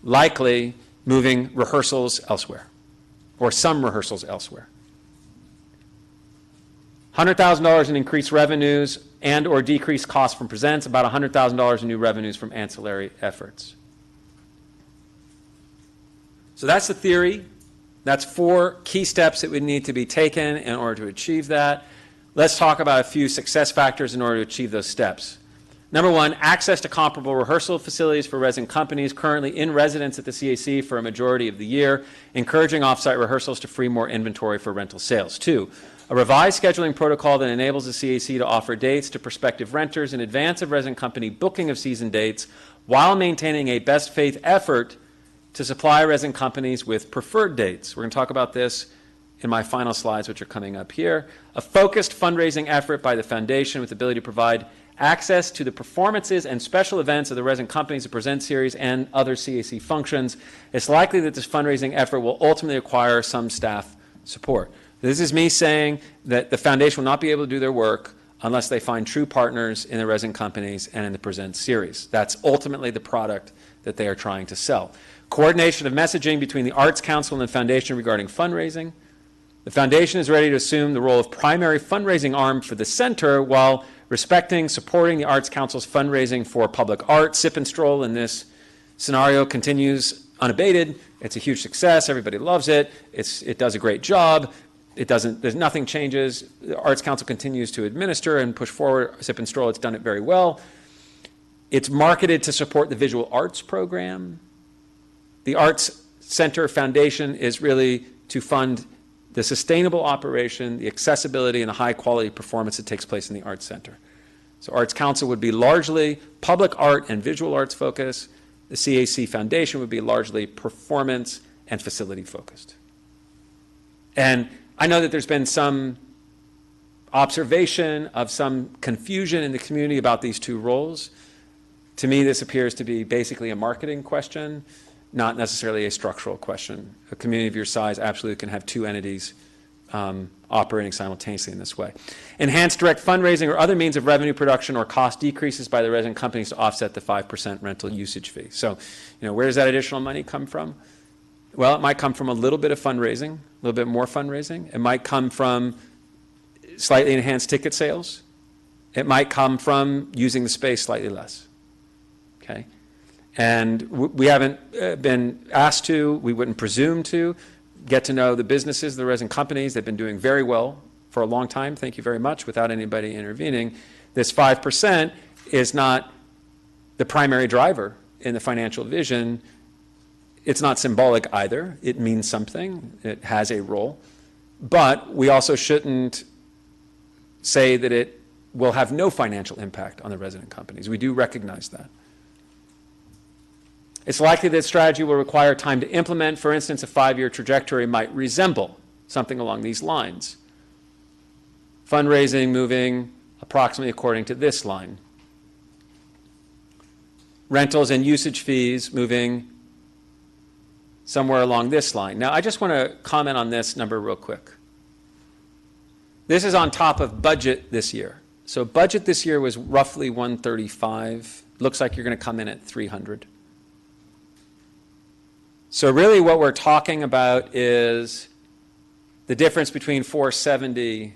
likely moving rehearsals elsewhere, or some rehearsals elsewhere. $100,000 in increased revenues and or decreased costs from presents, about $100,000 in new revenues from ancillary efforts. So that's the theory. That's 4 key steps that would need to be taken in order to achieve that. Let's talk about a few success factors in order to achieve those steps. Number 1, access to comparable rehearsal facilities for resident companies currently in residence at the CAC for a majority of the year, encouraging offsite rehearsals to free more inventory for rental sales. 2, a revised scheduling protocol that enables the CAC to offer dates to prospective renters in advance of resident company booking of season dates while maintaining a best faith effort to supply resident companies with preferred dates. We're going to talk about this in my final slides, which are coming up here. A focused fundraising effort by the foundation with the ability to provide access to the performances and special events of the resident companies, the Present Series, and other CAC functions. It's likely that this fundraising effort will ultimately require some staff support. This is me saying that the foundation will not be able to do their work unless they find true partners in the resident companies and in the Present Series. That's ultimately the product that they are trying to sell. Coordination of messaging between the Arts Council and the foundation regarding fundraising. The foundation is ready to assume the role of primary fundraising arm for the center while respecting, supporting the Arts Council's fundraising for public art. Sip and Stroll in this scenario continues unabated. It's a huge success. Everybody loves it. It does a great job. There's nothing changes. The Arts Council continues to administer and push forward Sip and Stroll. It's done it very well. It's marketed to support the visual arts program. The Arts Center Foundation is really to fund the sustainable operation, the accessibility, and the high-quality performance that takes place in the Arts Center. So Arts Council would be largely public art and visual arts focused. The CAC Foundation would be largely performance and facility focused. And I know that there's been some observation of some confusion in the community about these two roles. To me, this appears to be basically a marketing question, not necessarily a structural question. A community of your size absolutely can have two entities operating simultaneously in this way. Enhanced direct fundraising or other means of revenue production or cost decreases by the resident companies to offset the 5% rental usage fee. So, where does that additional money come from? Well, it might come from a little bit of fundraising, a little bit more fundraising. It might come from slightly enhanced ticket sales. It might come from using the space slightly less. Okay? And we haven't been asked to, we wouldn't presume to, get to know the businesses, the resident companies. They've been doing very well for a long time, thank you very much, without anybody intervening. This 5% is not the primary driver in the financial vision. It's not symbolic either. It means something. It has a role. But we also shouldn't say that it will have no financial impact on the resident companies. We do recognize that. It's likely that strategy will require time to implement. For instance, a 5-year trajectory might resemble something along these lines. Fundraising moving approximately according to this line. Rentals and usage fees moving somewhere along this line. Now, I just want to comment on this number real quick. This is on top of budget this year. So budget this year was roughly 135. Looks like you're going to come in at 300. So really what we're talking about is the difference between 470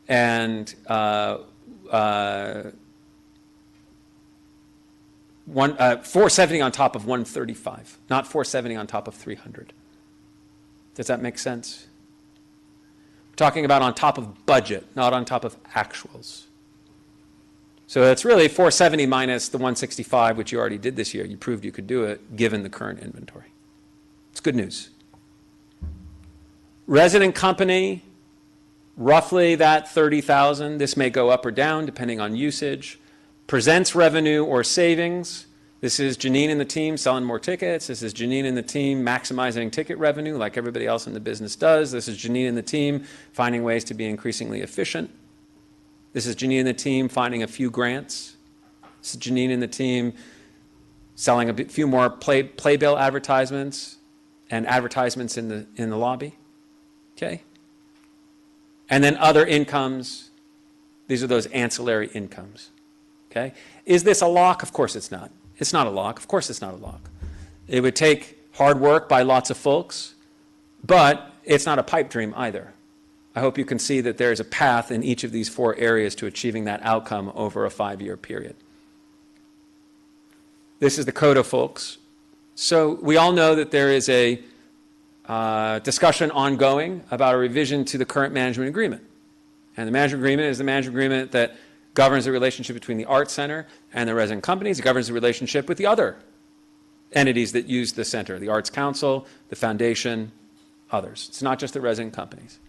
and 470 on top of 135, not 470 on top of 300. Does that make sense? We're talking about on top of budget, not on top of actuals. So it's really 470 minus the 165, which you already did this year. You proved you could do it given the current inventory. It's good news. Resident company, roughly that 30,000. This may go up or down depending on usage. Presents revenue or savings. This is Janine and the team selling more tickets. This is Janine and the team maximizing ticket revenue like everybody else in the business does. This is Janine and the team finding ways to be increasingly efficient. This is Janine and the team finding a few grants. This is Janine and the team selling a few more playbill advertisements and advertisements in the lobby. Okay? And then other incomes. These are those ancillary incomes. Okay? Is this a lock? Of course it's not. It's not a lock. Of course it's not a lock. It would take hard work by lots of folks, but it's not a pipe dream either. I hope you can see that there is a path in each of these 4 areas to achieving that outcome over a 5-year period. This is the CODA, folks. So we all know that there is a discussion ongoing about a revision to the current management agreement. And the management agreement is the management agreement that governs the relationship between the Arts Center and the resident companies. It governs the relationship with the other entities that use the center, the Arts Council, the Foundation, others. It's not just the resident companies.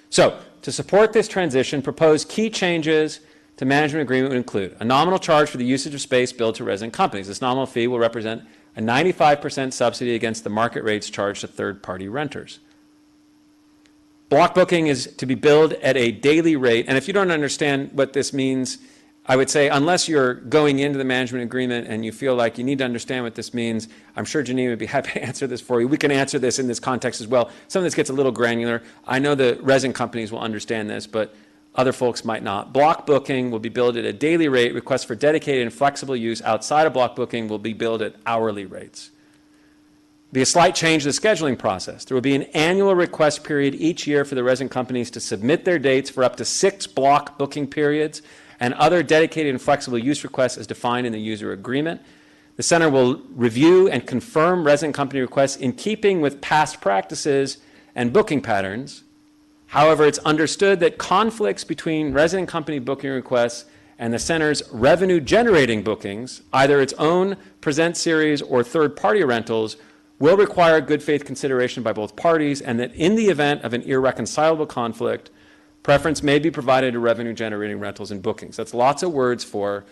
So, to support this transition, proposed key changes to management agreement would include a nominal charge for the usage of space billed to resident companies. This nominal fee will represent a 95% subsidy against the market rates charged to third-party renters. Block booking is to be billed at a daily rate, and if you don't understand what this means, I would say unless you're going into the management agreement and you feel like you need to understand what this means, I'm sure Janine would be happy to answer this for you. We can answer this in this context as well. Some of this gets a little granular. I know the resin companies will understand this, but other folks might not. Block booking will be billed at a daily rate. Requests for dedicated and flexible use outside of block booking will be billed at hourly rates. Be a slight change to the scheduling process. There will be an annual request period each year for the resin companies to submit their dates for up to 6 block booking periods and other dedicated and flexible use requests as defined in the user agreement. The center will review and confirm resident company requests in keeping with past practices and booking patterns. However, it's understood that conflicts between resident company booking requests and the center's revenue-generating bookings, either its own present series or third-party rentals, will require good faith consideration by both parties, and that in the event of an irreconcilable conflict, preference may be provided to revenue-generating rentals and bookings. That's lots of words for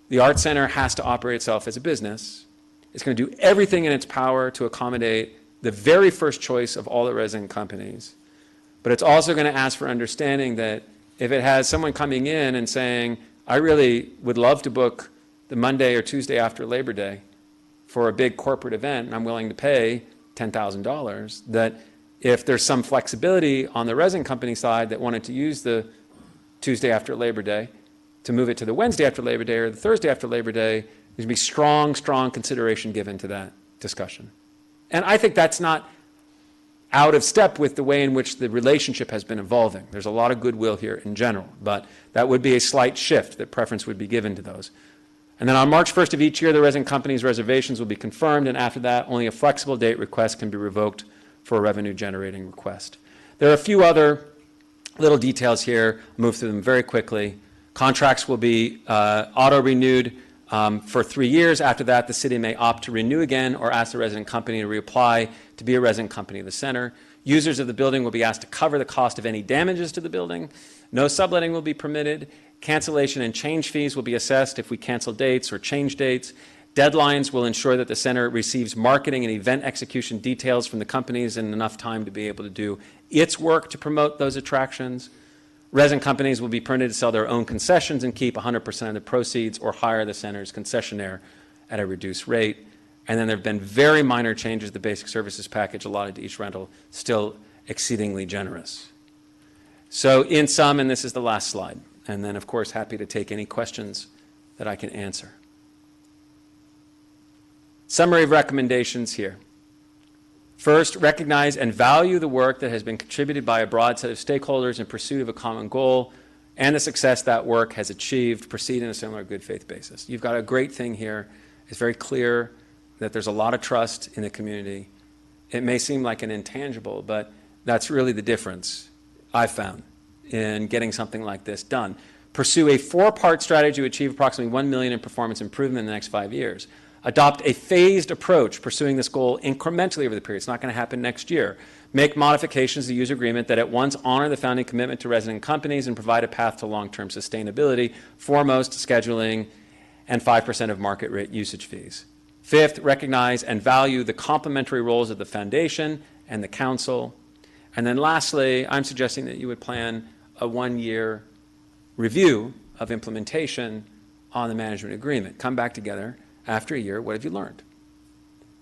the Arts Center has to operate itself as a business. It's going to do everything in its power to accommodate the very first choice of all the resident companies. But it's also going to ask for understanding that if it has someone coming in and saying, I really would love to book the Monday or Tuesday after Labor Day for a big corporate event, and I'm willing to pay $10,000, that if there's some flexibility on the resin company side that wanted to use the Tuesday after Labor Day to move it to the Wednesday after Labor Day or the Thursday after Labor Day, there's going to be strong, strong consideration given to that discussion. And I think that's not out of step with the way in which the relationship has been evolving. There's a lot of goodwill here in general, but that would be a slight shift that preference would be given to those. And then on March 1st of each year, the resident company's reservations will be confirmed, and after that, only a flexible date request can be revoked for a revenue-generating request. There are a few other little details here. I'll move through them very quickly. Contracts will be auto-renewed for 3 years. After that, the city may opt to renew again or ask the resident company to reapply to be a resident company of the center. Users of the building will be asked to cover the cost of any damages to the building. No subletting will be permitted. Cancellation and change fees will be assessed if we cancel dates or change dates. Deadlines will ensure that the center receives marketing and event execution details from the companies in enough time to be able to do its work to promote those attractions. Resin companies will be permitted to sell their own concessions and keep 100% of the proceeds or hire the center's concessionaire at a reduced rate. And then there have been very minor changes to the basic services package allotted to each rental, still exceedingly generous. So in sum, and this is the last slide, and then of course happy to take any questions that I can answer. Summary of recommendations here. First, recognize and value the work that has been contributed by a broad set of stakeholders in pursuit of a common goal and the success that work has achieved. Proceed in a similar good faith basis. You've got a great thing here. It's very clear that there's a lot of trust in the community. It may seem like an intangible, but that's really the difference I've found in getting something like this done. Pursue a 4-part strategy to achieve approximately $1 million in performance improvement in the next 5 years. Adopt a phased approach, pursuing this goal incrementally over the period. It's not going to happen next year. Make modifications to the user agreement that at once honor the founding commitment to resident companies and provide a path to long-term sustainability, foremost scheduling and 5% of market rate usage fees. Fifth, recognize and value the complementary roles of the foundation and the council. And then lastly, I'm suggesting that you would plan a 1-year review of implementation on the management agreement. Come back together after a year, what have you learned?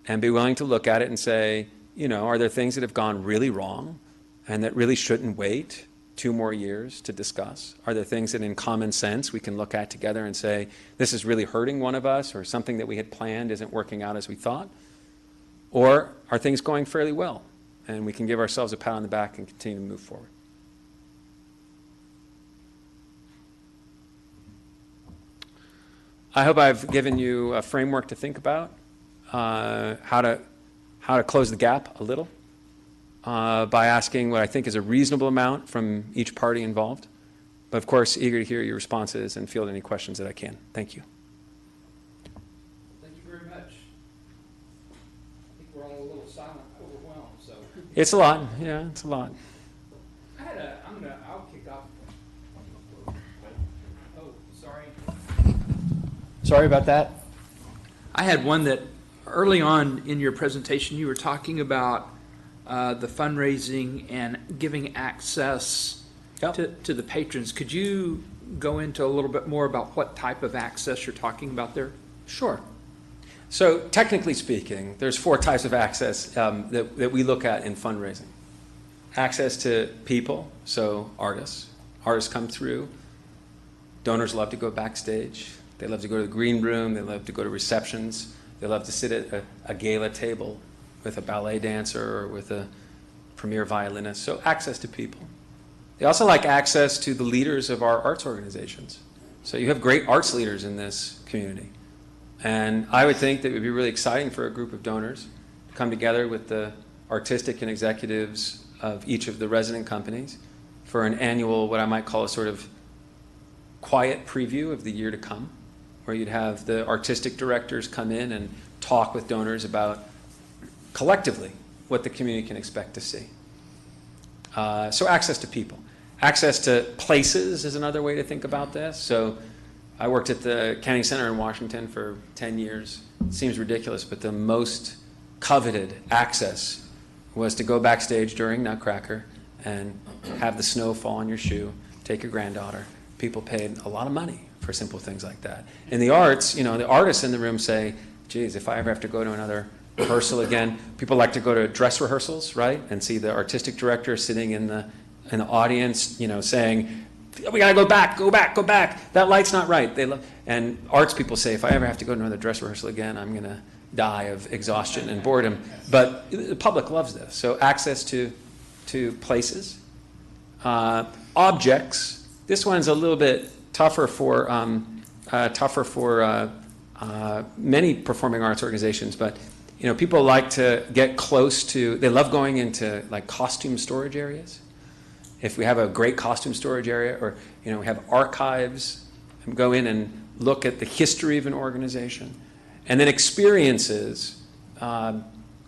And be willing to look at it and say, you know, are there things that have gone really wrong and that really shouldn't wait 2 more years to discuss? Are there things that in common sense we can look at together and say, this is really hurting one of us, or something that we had planned isn't working out as we thought? Or are things going fairly well and we can give ourselves a pat on the back and continue to move forward? I hope I've given you a framework to think about, how to close the gap a little by asking what I think is a reasonable amount from each party involved. But of course, eager to hear your responses and field any questions that I can. Thank you. Thank you very much. I think we're all a little silent, overwhelmed, so. It's a lot. Yeah, it's a lot. I'll kick off. Oh, sorry. Sorry about that. I had one that early on in your presentation, you were talking about the fundraising and giving access to the patrons. Could you go into a little bit more about what type of access you're talking about there? Sure. So technically speaking, there's 4 types of access that we look at in fundraising. Access to people, so artists. Artists come through. Donors love to go backstage. They love to go to the green room. They love to go to receptions. They love to sit at a gala table with a ballet dancer or with a premier violinist. So access to people. They also like access to the leaders of our arts organizations. So you have great arts leaders in this community. And I would think that it would be really exciting for a group of donors to come together with the artistic and executives of each of the resident companies for an annual, what I might call a sort of quiet preview of the year to come, where you'd have the artistic directors come in and talk with donors about collectively what the community can expect to see. So access to people. Access to places is another way to think about this. So I worked at the County Center in Washington for 10 years. It seems ridiculous, but the most coveted access was to go backstage during Nutcracker and have the snow fall on your shoe, take your granddaughter. People paid a lot of money for simple things like that. In the arts, you know, the artists in the room say, geez, if I ever have to go to another rehearsal again. People like to go to dress rehearsals, right, and see the artistic director sitting in the audience, you know, saying, we gotta go back, go back, go back. That light's not right. And arts people say, if I ever have to go to another dress rehearsal again, I'm gonna die of exhaustion and boredom. But the public loves this. So access to places, objects. This one's a little bit tougher for many performing arts organizations, but you know, people like to get close to. They love going into like costume storage areas. If we have a great costume storage area, or you know, we have archives, and go in and look at the history of an organization, and then experiences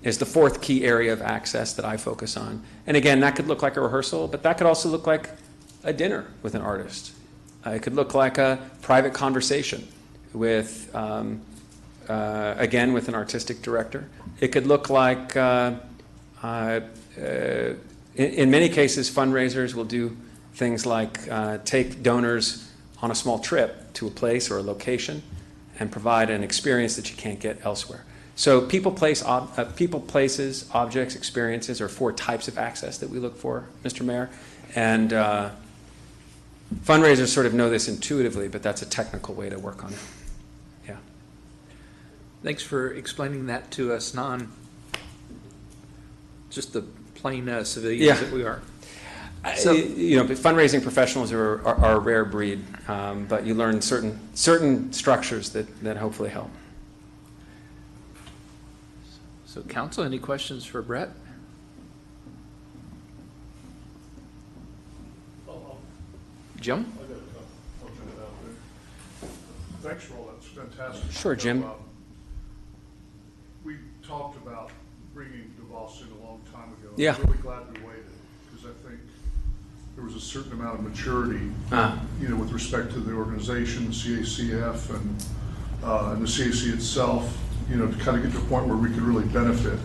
is the fourth key area of access that I focus on. And again, that could look like a rehearsal, but that could also look like a dinner with an artist. It could look like a private conversation with, again, with an artistic director. It could look like, in many cases, fundraisers will do things like take donors on a small trip to a place or a location and provide an experience that you can't get elsewhere. So people, places, objects, experiences are four types of access that we look for, Mr. Mayor. And fundraisers sort of know this intuitively, but that's a technical way to work on it. Yeah. Thanks for explaining that to us, just the plain civilians Yeah. that we are. So, fundraising professionals are a rare breed, but you learn certain structures that hopefully help. So council, any questions for Brett? Jim? I got I'll jump out there. Thanks for all that, it's fantastic. Sure, Jim. We talked about bringing DeVos in a long time ago. Yeah. I'm really glad we waited, because I think there was a certain amount of maturity, with respect to the organization, the CACF, and the CAC itself, to kind of get to a point where we could really benefit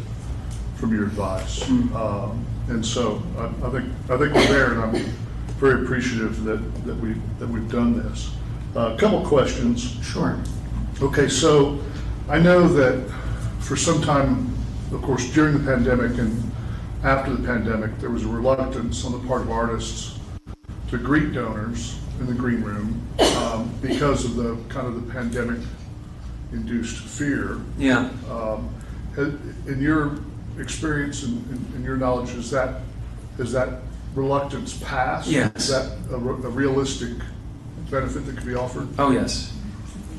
from your advice. And so I think we're there, and I'm very appreciative that we've done this. A couple questions. Sure. Okay, so I know that for some time, of course, during the pandemic and after the pandemic, there was a reluctance on the part of artists to greet donors in the green room because of the kind of the pandemic-induced fear. Yeah. In your experience and your knowledge, has that reluctance passed? Yes. Is that a realistic benefit that could be offered? Oh, yes.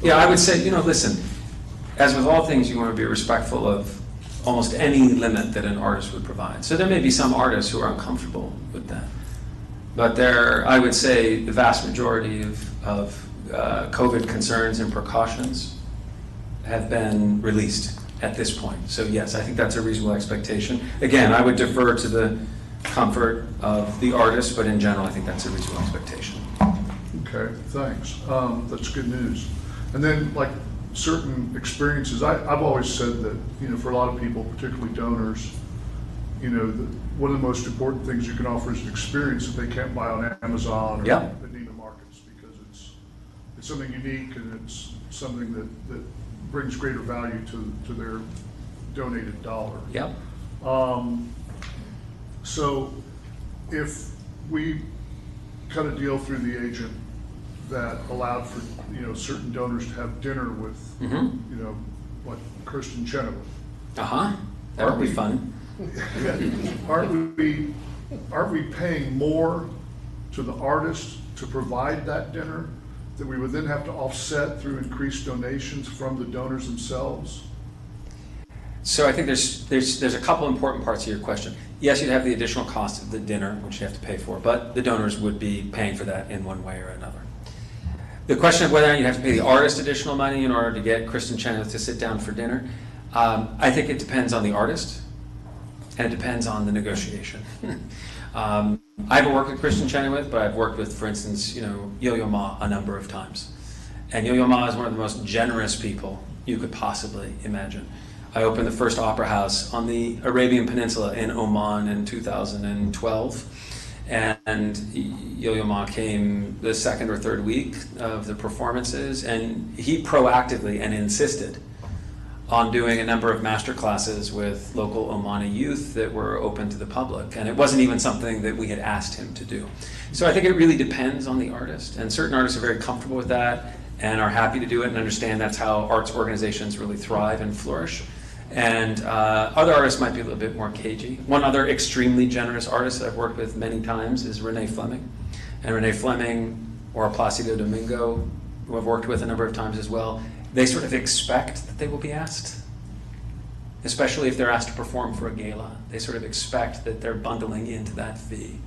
Yeah, I would say, listen, as with all things, you want to be respectful of almost any limit that an artist would provide. So there may be some artists who are uncomfortable with that. But I would say, the vast majority of COVID concerns and precautions have been released at this point. So yes, I think that's a reasonable expectation. Again, I would defer to the comfort of the artist, but in general, I think that's a reasonable expectation. Okay, thanks. That's good news. And then, like, certain experiences, I've always said that, for a lot of people, particularly donors, one of the most important things you can offer is an experience that they can't buy on Amazon or Yeah. the Neiman Marcets, because it's something unique, and it's something that brings greater value to their donated dollar. Yep. So if we cut a deal through the agent that allowed for, certain donors to have dinner with, like Kirsten Chenoweth. Uh-huh. That would be fun. Aren't we paying more to the artist to provide that dinner that we would then have to offset through increased donations from the donors themselves? So I think there's a couple important parts of your question. Yes, you'd have the additional cost of the dinner, which you have to pay for, but the donors would be paying for that in one way or another. The question of whether or not you have to pay the artist additional money in order to get Kristen Chenoweth to sit down for dinner, I think it depends on the artist, and it depends on the negotiation. I haven't worked with Kristen Chenoweth, but I've worked with, for instance, Yo-Yo Ma a number of times. And Yo-Yo Ma is one of the most generous people you could possibly imagine. I opened the first opera house on the Arabian Peninsula in Oman in 2012. And Yo-Yo Ma came the second or third week of the performances, and he proactively and insisted on doing a number of master classes with local Omani youth that were open to the public. And it wasn't even something that we had asked him to do. So I think it really depends on the artist, and certain artists are very comfortable with that and are happy to do it and understand that's how arts organizations really thrive and flourish. And other artists might be a little bit more cagey. One other extremely generous artist that I've worked with many times is Renee Fleming. And Renee Fleming or Placido Domingo, who I've worked with a number of times as well, they sort of expect that they will be asked, especially if they're asked to perform for a gala. They sort of expect that they're bundling into that fee,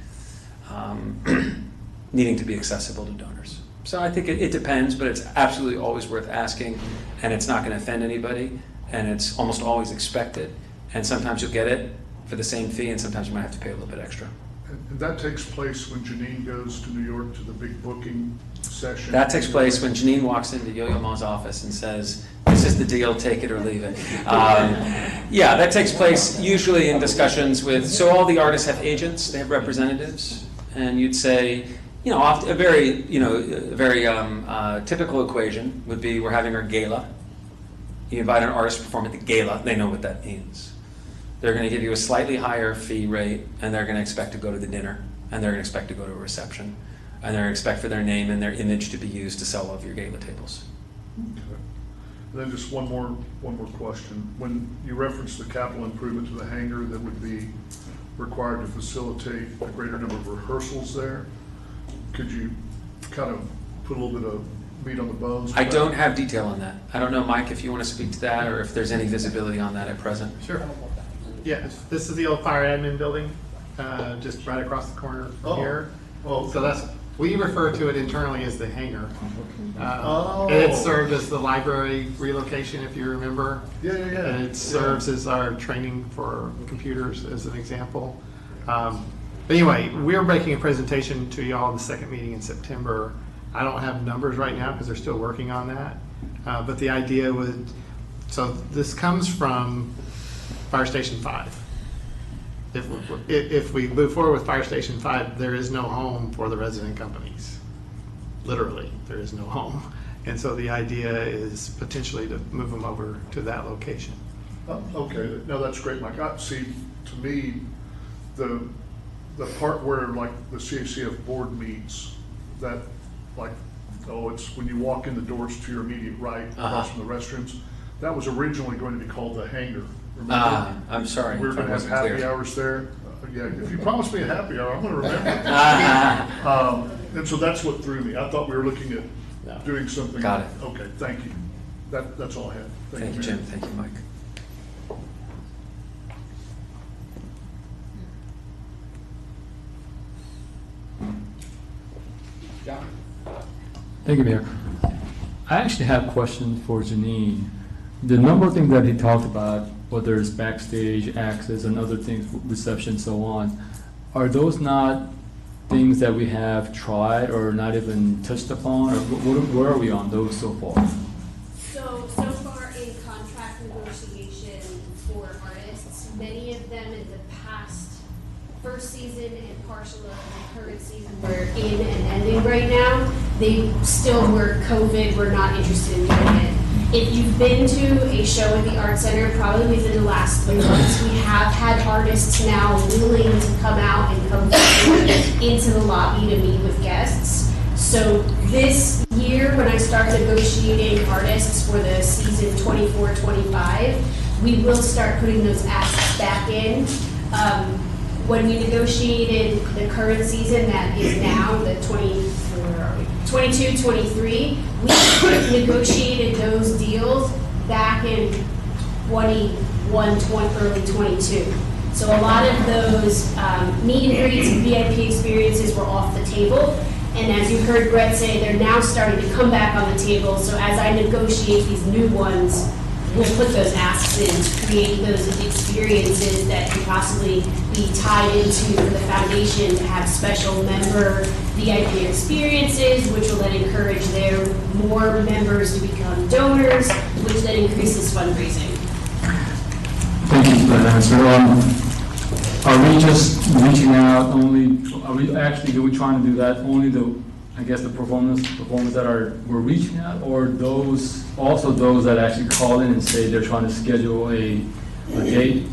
needing to be accessible to donors. So I think it depends, but it's absolutely always worth asking, and it's not going to offend anybody. And it's almost always expected. And sometimes you'll get it for the same fee, and sometimes you might have to pay a little bit extra. And that takes place when Janine goes to New York to the big booking session? That takes place when Janine walks into Yo-Yo Ma's office and says, "This is the deal, take it or leave it." Yeah, that takes place usually in discussions with, so all the artists have agents, they have representatives, and you'd say, often a very typical equation would be, we're having our gala. You invite an artist to perform at the gala, they know what that means. They're going to give you a slightly higher fee rate, and they're going to expect to go to the dinner, and they're going to expect to go to a reception, and they're going to expect for their name and their image to be used to sell all of your gala tables. Okay. And then just one more question. When you reference the capital improvement to the hangar that would be required to facilitate a greater number of rehearsals there, could you kind of put a little bit of meat on the bones? I don't have detail on that. I don't know, Mike, if you want to speak to that or if there's any visibility on that at present. Sure. Yeah, this is the old fire admin building, just right across the corner from here. Oh, So that's, we refer to it internally as the hangar. Oh. And it served as the library relocation, if you remember. Yeah. And it serves as our training for computers, as an example. But anyway, we're making a presentation to y'all in the second meeting in September. I don't have numbers right now because they're still working on that. But the idea would, so this comes from Fire Station 5. If we move forward with Fire Station 5, there is no home for the resident companies. Literally, there is no home. And so the idea is potentially to move them over to that location. Okay, no, that's great, Mike. See, to me, the part where like the CACF board meets, that like, it's when you walk in the doors to your immediate right, across from the restrooms, that was originally going to be called the hangar. Remember? I'm sorry. We were if going I to have wasn't happy clear. hours there. Yeah, if you promise me a happy hour, I'm going to remember. And so that's what threw me. I thought we were looking at doing something. Got it. Okay, thank you. That's all I had. Thank you, Mayor. Jim. Thank you, Mike. Thank you, Mayor. I actually have a question for Janine. The number of things that he talked about, whether it's backstage access and other things, reception, so on, are those not things that we have tried or not even touched upon, or where are we on those so far? So far in contract negotiation for artists, many of them in the past first season and partial of the current season we're in and ending right now, they still were COVID, were not interested in doing it. If you've been to a show at the Art Center, probably within the last 3 months, we have had artists now willing to come out and come into the lobby to meet with guests. So this year, when I start negotiating artists for the season 24-25, we will start putting those asks back in. When we negotiated the current season that is now, the 22-23, we negotiated those deals back in 21, early 22. So a lot of those meet and greets and VIP experiences were off the table. And as you heard Brett say, they're now starting to come back on the table. So as I negotiate these new ones, we'll put those asks in to create those experiences that can possibly be tied into the foundation to have special member VIP experiences, which will then encourage their more members to become donors, which then increases fundraising. Thank you for that answer. Are we just reaching out only, do we trying to do that only the performers that we're reaching out, or those that actually call in and say they're trying to schedule a date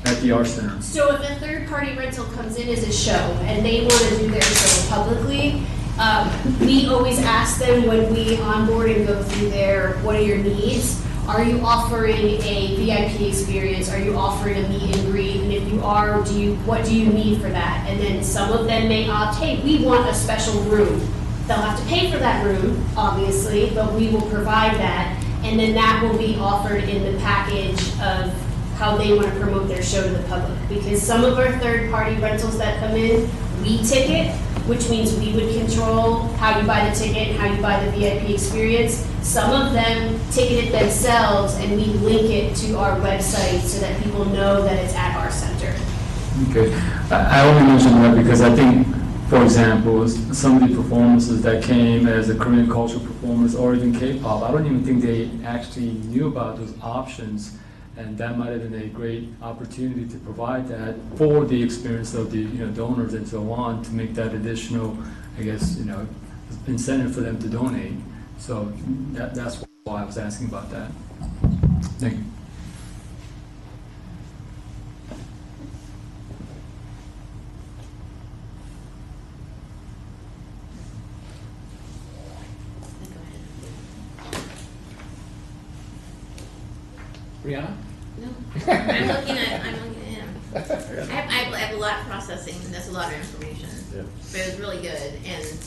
at the Art Center? So if a third-party rental comes in as a show and they want to do their show publicly, we always ask them when we onboard and go through what are your needs? Are you offering a VIP experience? Are you offering a meet and greet? And if you are, what do you need for that? And then some of them may opt, hey, we want a special room. They'll have to pay for that room, obviously, but we will provide that. And then that will be offered in the package of how they want to promote their show to the public. Because some of our third-party rentals that come in, we ticket, which means we would control how you buy the ticket and how you buy the VIP experience. Some of them ticket it themselves, and we link it to our website so that people know that it's at our center. Okay, I only mentioned that because I think, for example, some of the performances that came as a Korean cultural performance or even K-pop, I don't even think they actually knew about those options, and that might have been a great opportunity to provide that for the experience of the donors and so on, to make that additional, I guess, incentive for them to donate. So that's why I was asking about that. Thank you. Brianna? No, I'm looking at him. I have a lot of processing, and that's a lot of information. Yeah. But it was really good, and,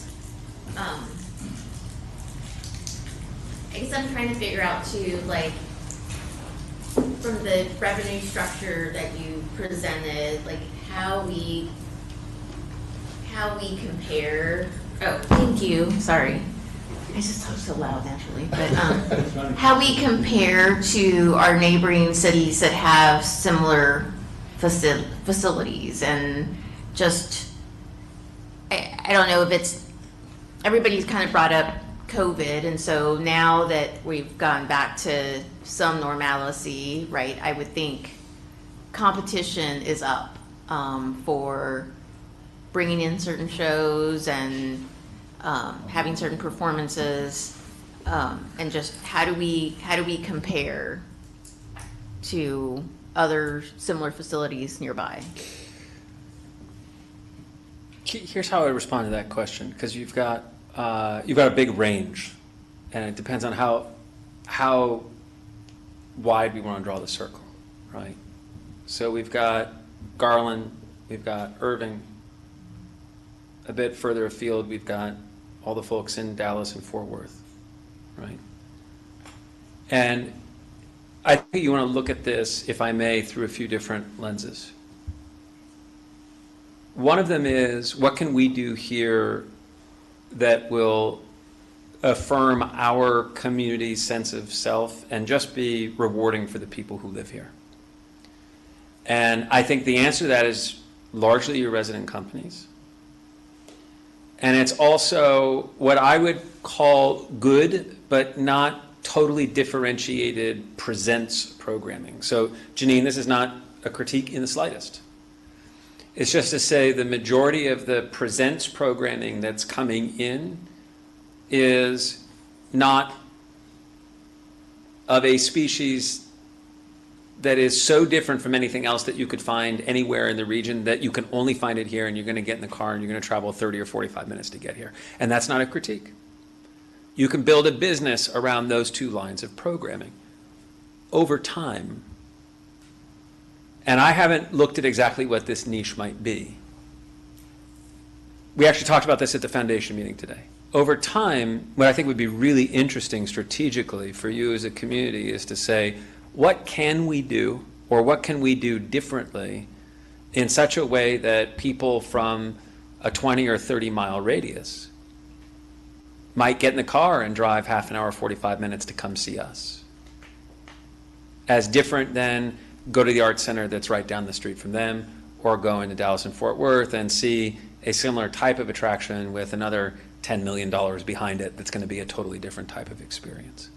I guess I'm trying to figure out too, like, from the revenue structure that you presented, like, how we compare, oh, thank you, sorry. I just talk so loud naturally, but how we compare to our neighboring cities that have similar facilities, and just, I don't know if it's, everybody's kind of brought up COVID, and so now that we've gone back to some normalcy, right, I would think competition is up for bringing in certain shows and having certain performances, and just how do we compare to other similar facilities nearby? Here's how I respond to that question, because you've got a big range, and it depends on how wide we want to draw the circle, right? So we've got Garland, we've got Irving. A bit further afield, we've got all the folks in Dallas and Fort Worth, right? And I think you want to look at this, if I may, through a few different lenses. One of them is, what can we do here that will affirm our community's sense of self and just be rewarding for the people who live here? And I think the answer to that is largely your resident companies. And it's also what I would call good, but not totally differentiated presents programming. So, Janine, this is not a critique in the slightest. It's just to say the majority of the presents programming that's coming in is not of a species that is so different from anything else that you could find anywhere in the region that you can only find it here, and you're going to get in the car and you're going to travel 30 or 45 minutes to get here. And that's not a critique. You can build a business around those two lines of programming over time. And I haven't looked at exactly what this niche might be. We actually talked about this at the foundation meeting today. Over time, what I think would be really interesting strategically for you as a community is to say, what can we do, or what can we do differently in such a way that people from a 20 or 30 mile radius might get in the car and drive half an hour, 45 minutes to come see us? As different than go to the Arts Center that's right down the street from them, or go into Dallas and Fort Worth and see a similar type of attraction with another $10 million behind it that's going to be a totally different type of experience.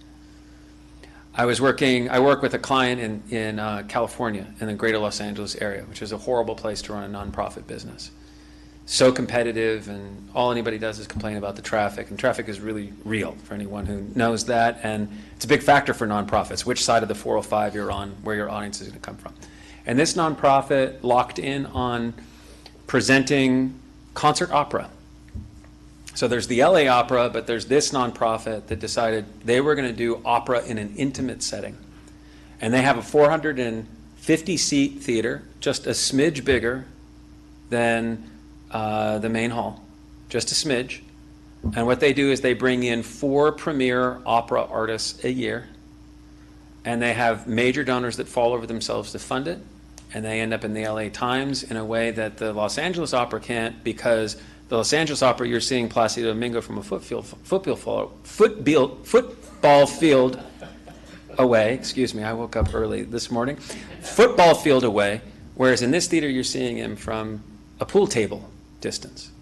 I work with a client in California, in the greater Los Angeles area, which is a horrible place to run a nonprofit business. So competitive, and all anybody does is complain about the traffic, and traffic is really real for anyone who knows that, and it's a big factor for nonprofits, which side of the 405 you're on, where your audience is going to come from. And this nonprofit locked in on presenting concert opera. So there's the LA Opera, but there's this nonprofit that decided they were going to do opera in an intimate setting. And they have a 450-seat theater, just a smidge bigger than the main hall, just a smidge. And what they do is they bring in 4 premier opera artists a year, and they have major donors that fall over themselves to fund it, and they end up in the LA Times in a way that the Los Angeles Opera can't, because the Los Angeles Opera, you're seeing Placido Domingo from a football field away. Excuse me, I woke up early this morning. Football field away, whereas in this theater you're seeing him from a pool table distance.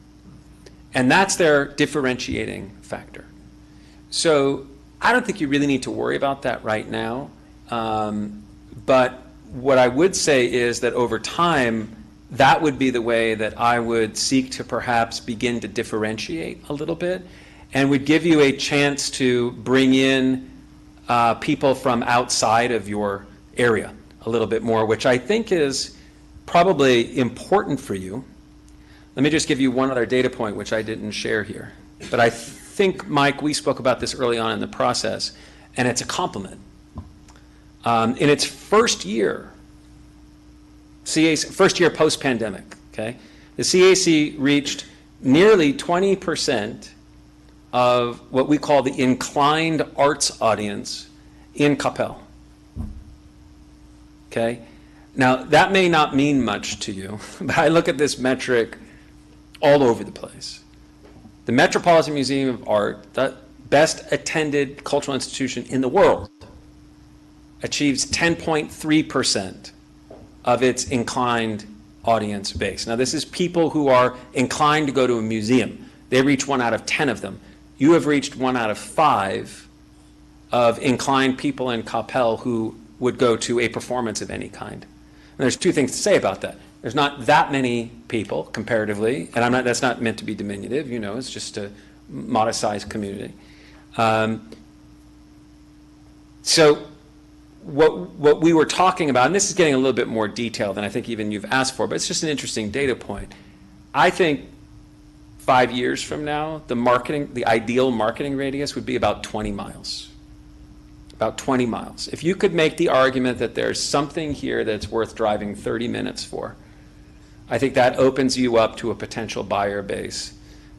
And that's their differentiating factor. So I don't think you really need to worry about that right now. But what I would say is that over time, that would be the way that I would seek to perhaps begin to differentiate a little bit, and would give you a chance to bring in people from outside of your area a little bit more, which I think is probably important for you. Let me just give you one other data point, which I didn't share here. But I think, Mike, we spoke about this early on in the process, and it's a compliment. In its first year, first year post-pandemic, okay, the CAC reached nearly 20% of what we call the inclined arts audience in Coppell. Okay? Now, that may not mean much to you, but I look at this metric all over the place. The Metropolitan Museum of Art, the best attended cultural institution in the world, achieves 10.3% of its inclined audience base. Now, this is people who are inclined to go to a museum. They reach 1 out of 10 of them. You have reached 1 out of 5 of inclined people in Coppell who would go to a performance of any kind. And there's 2 things to say about that. There's not that many people comparatively, and that's not meant to be diminutive, you know, it's just a modest-sized community. So what we were talking about, and this is getting a little bit more detailed than I think even you've asked for, but it's just an interesting data point. I think 5 years from now, the ideal marketing radius would be about 20 miles. About 20 miles. If you could make the argument that there's something here that's worth driving 30 minutes for, I think that opens you up to a potential buyer base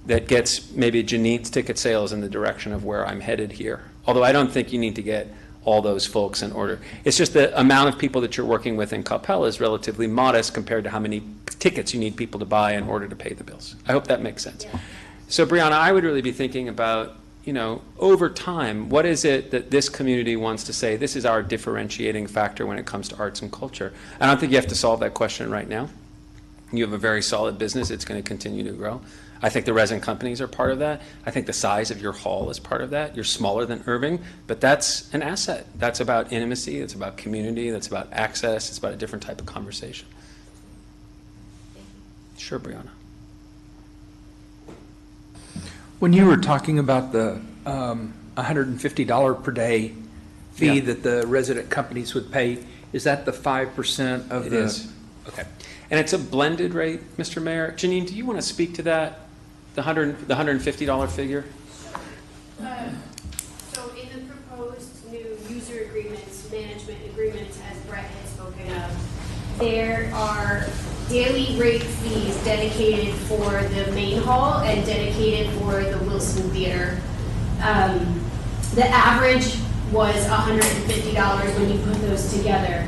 that gets maybe Janine's ticket sales in the direction of where I'm headed here. Although I don't think you need to get all those folks in order. It's just the amount of people that you're working with in Coppell is relatively modest compared to how many tickets you need people to buy in order to pay the bills. I hope that makes sense. Yeah. So Brianna, I would really be thinking about, you know, over time, what is it that this community wants to say, this is our differentiating factor when it comes to arts and culture? I don't think you have to solve that question right now. You have a very solid business. It's going to continue to grow. I think the resin companies are part of that. I think the size of your hall is part of that. You're smaller than Irving, but that's an asset. That's about intimacy. It's about community. That's about access. It's about a different type of conversation. Sure, Brianna. When you were talking about the $150 per day fee Yeah. that the resident companies would pay, is that the 5% of It the? is. Okay. And it's a blended rate, Mr. Mayor. Janine, do you want to speak to that, the $150 figure? So in the proposed new user agreements, management agreements, as Brett had spoken of, there are daily rate fees dedicated for the main hall and dedicated for the Wilson Theater. The average was $150 when you put those together.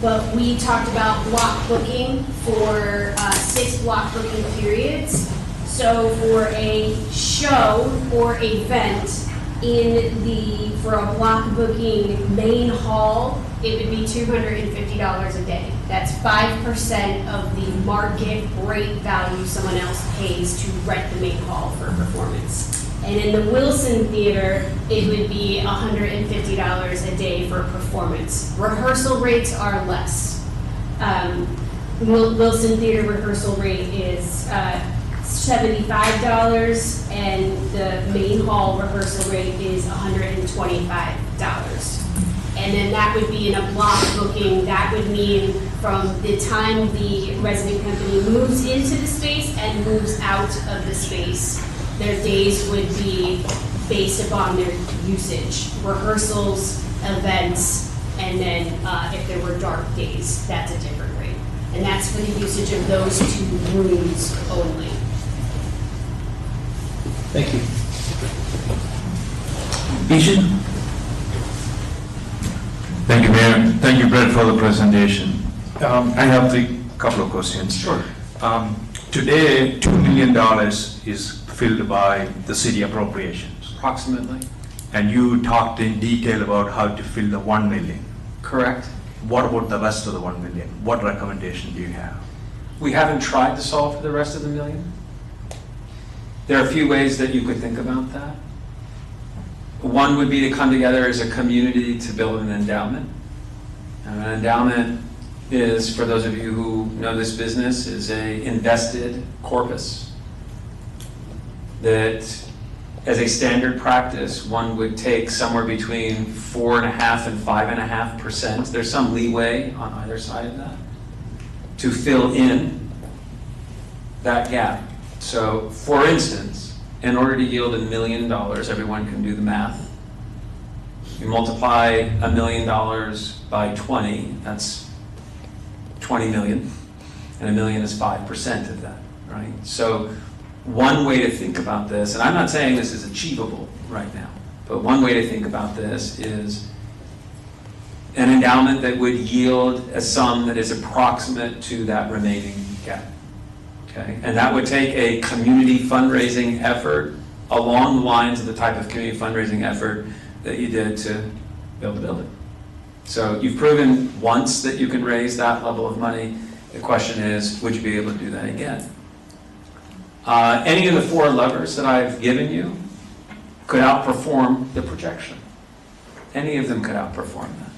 But we talked about block booking for 6 block booking periods. So for a show or event for a block booking main hall, it would be $250 a day. That's 5% of the market rate value someone else pays to rent the main hall for a performance. And in the Wilson Theater, it would be $150 a day for a performance. Rehearsal rates are less. Wilson Theater rehearsal rate is $75, and the main hall rehearsal rate is $125. And then that would be in a block booking. That would mean from the time the resident company moves into the space and moves out of the space, their days would be based upon their usage. Rehearsals, events, and then if there were dark days, that's a different rate. And that's for the usage of those 2 rooms only. Thank you. Bishan? Thank you, Mayor. Thank you, Brett, for the presentation. I have a couple of questions. Sure. Today, $2 million is filled by the city appropriations. Approximately. And you talked in detail about how to fill the 1 million. Correct. What about the rest of the 1 million? What recommendation do you have? We haven't tried to solve for the rest of the million. There are a few ways that you could think about that. One would be to come together as a community to build an endowment. And an endowment is, for those of you who know this business, is a invested corpus that, as a standard practice, one would take somewhere between 4.5% and 5.5%. There's some leeway on either side of that to fill in that gap. So, for instance, in order to yield $1 million, everyone can do the math. You multiply $1 million by 20, that's 20 million, and $1 million is 5% of that, right? So one way to think about this, and I'm not saying this is achievable right now, but one way to think about this is an endowment that would yield a sum that is approximate to that remaining gap. Okay? And that would take a community fundraising effort along the lines of the type of community fundraising effort that you did to build the building. So you've proven once that you can raise that level of money. The question is, would you be able to do that again? Any of the 4 levers that I've given you could outperform the projection. Any of them could outperform that.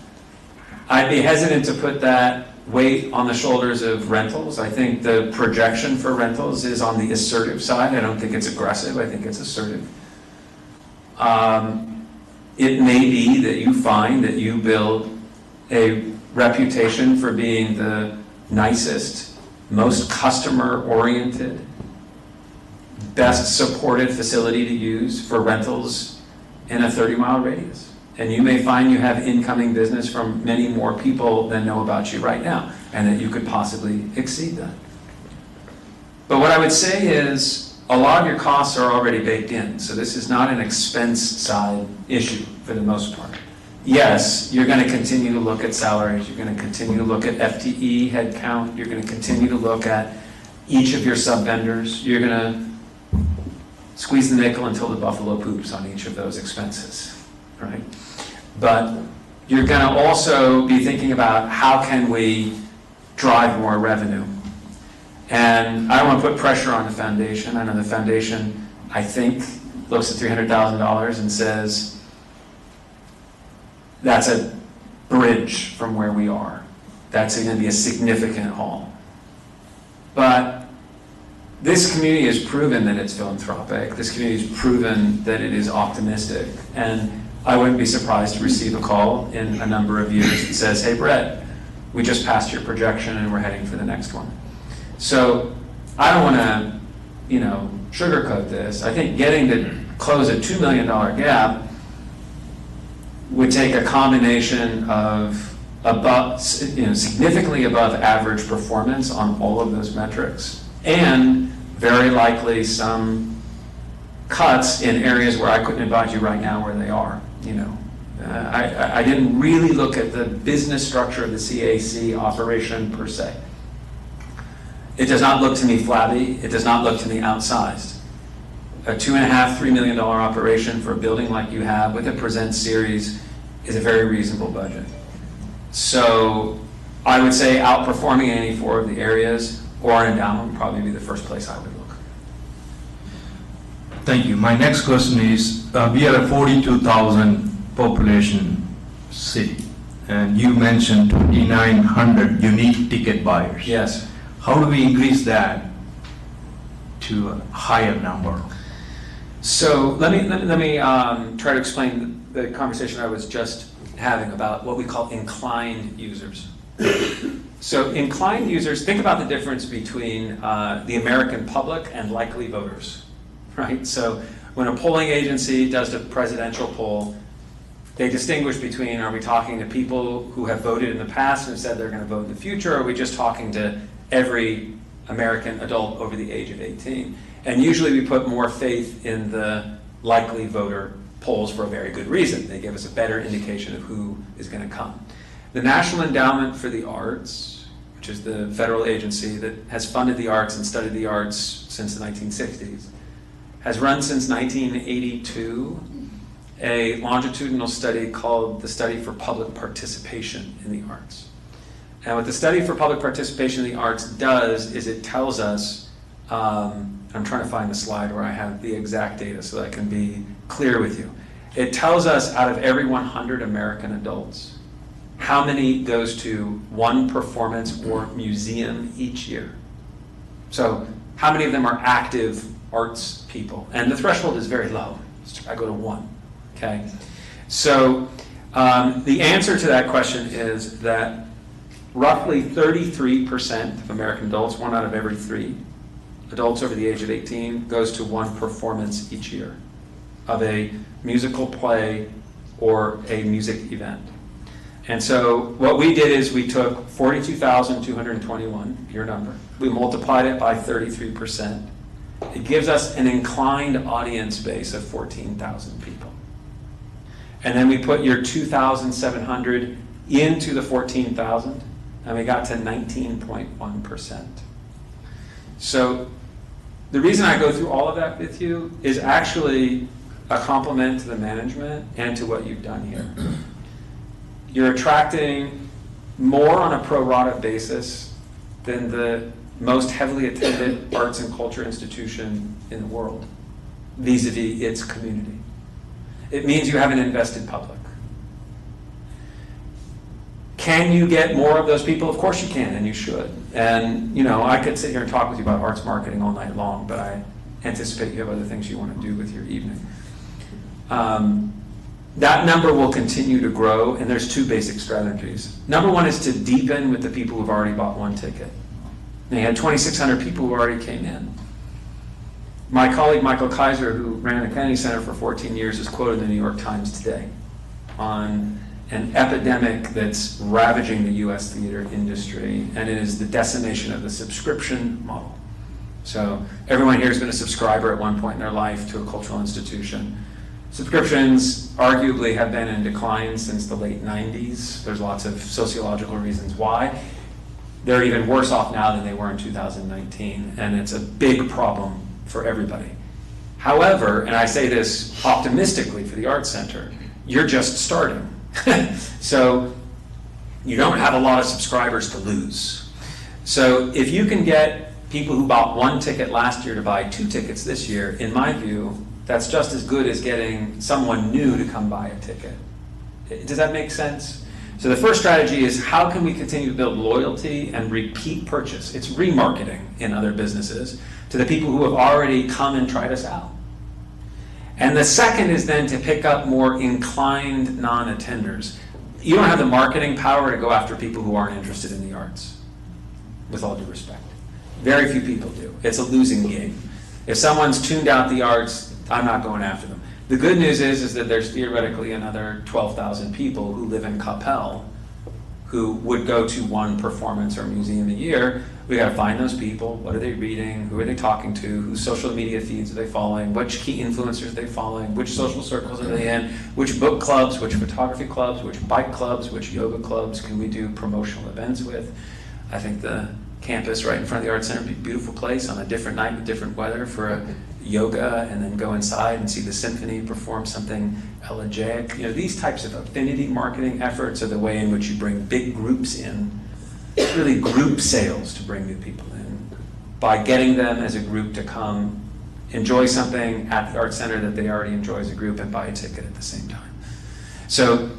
I'd be hesitant to put that weight on the shoulders of rentals. I think the projection for rentals is on the assertive side. I don't think it's aggressive. I think it's assertive. It may be that you find that you build a reputation for being the nicest, most customer-oriented, best supported facility to use for rentals in a 30-mile radius. And you may find you have incoming business from many more people than know about you right now, and that you could possibly exceed that. But what I would say is, a lot of your costs are already baked in, so this is not an expense side issue for the most part. Yes, you're going to continue to look at salaries, you're going to continue to look at FTE headcount, you're going to continue to look at each of your sub-vendors, you're going to squeeze the nickel until the buffalo poops on each of those expenses. Right? But you're going to also be thinking about how can we drive more revenue. And I don't want to put pressure on the foundation. I know the foundation, I think, looks at $300,000 and says, that's a bridge from where we are. That's going to be a significant haul. But this community has proven that it's philanthropic. This community has proven that it is optimistic. And I wouldn't be surprised to receive a call in a number of years that says, hey, Brett, we just passed your projection and we're heading for the next one. So I don't want to, sugarcoat this. I think getting to close a $2 million gap would take a combination of significantly above average performance on all of those metrics, and very likely some cuts in areas where I couldn't advise you right now where they are. I didn't really look at the business structure of the CAC operation per se. It does not look to me flabby. It does not look to me outsized. A $2.5, $3 million operation for a building like you have with a Present series is a very reasonable budget. So I would say outperforming any 4 of the areas or an endowment would probably be the first place I would look. Thank you. My next question is, we are a 42,000 population city, and you mentioned 2,900 unique ticket buyers. Yes. How do we increase that to a higher number? So let me try to explain the conversation I was just having about what we call inclined users. So inclined users, think about the difference between the American public and likely voters. Right? So when a polling agency does a presidential poll, they distinguish between, are we talking to people who have voted in the past and have said they're going to vote in the future, or are we just talking to every American adult over the age of 18? And usually we put more faith in the likely voter polls for a very good reason. They give us a better indication of who is going to come. The National Endowment for the Arts, which is the federal agency that has funded the arts and studied the arts since the 1960s, has run since 1982 a longitudinal study called the Study for Public Participation in the Arts. And what the Study for Public Participation in the Arts does is it tells us, I'm trying to find a slide where I have the exact data so that I can be clear with you. It tells us out of every 100 American adults, how many goes to one performance or museum each year. So how many of them are active arts people? And the threshold is very low. I go to 1, okay? So the answer to that question is that roughly 33% of American adults, 1 out of every 3 adults over the age of 18, goes to one performance each year of a musical play or a music event. And so what we did is we took 42,221, your number, we multiplied it by 33%. It gives us an inclined audience base of 14,000 people. And then we put your 2,700 into the 14,000, and we got to 19.1%. So the reason I go through all of that with you is actually a compliment to the management and to what you've done here. You're attracting more on a pro rata basis than the most heavily attended arts and culture institution in the world, vis-a-vis its community. It means you have an invested public. Can you get more of those people? Of course you can, and you should. And you know, I could sit here and talk with you about arts marketing all night long, but I anticipate you have other things you want to do with your evening. That number will continue to grow, and there's two basic strategies. Number one is to deepen with the people who've already bought one ticket. And you had 2,600 people who already came in. My colleague Michael Kaiser, who ran the Kennedy Center for 14 years, is quoted in the New York Times today on an epidemic that's ravaging the US theater industry, and it is the decimation of the subscription model. So everyone here has been a subscriber at one point in their life to a cultural institution. Subscriptions arguably have been in decline since the late 90s. There's lots of sociological reasons why. They're even worse off now than they were in 2019, and it's a big problem for everybody. However, and I say this optimistically for the Arts Center, you're just starting. So you don't have a lot of subscribers to lose. So if you can get people who bought one ticket last year to buy 2 tickets this year, in my view, that's just as good as getting someone new to come buy a ticket. Does that make sense? So the first strategy is how can we continue to build loyalty and repeat purchase? It's remarketing in other businesses to the people who have already come and tried us out. And the second is then to pick up more inclined non-attenders. You don't have the marketing power to go after people who aren't interested in the arts, with all due respect. Very few people do. It's a losing game. If someone's tuned out the arts, I'm not going after them. The good news is that there's theoretically another 12,000 people who live in Coppell who would go to one performance or museum a year. We got to find those people. What are they reading? Who are they talking to? Whose social media feeds are they following? Which key influencers are they following? Which social circles are they in? Which book clubs? Which photography clubs? Which bike clubs? Which yoga clubs can we do promotional events with? I think the campus right in front of the Arts Center would be a beautiful place on a different night with different weather for a yoga, and then go inside and see the symphony perform something elegiac. You know, these types of affinity marketing efforts are the way in which you bring big groups in. It's really group sales to bring new people in by getting them as a group to come enjoy something at the Arts Center that they already enjoy as a group and buy a ticket at the same time. So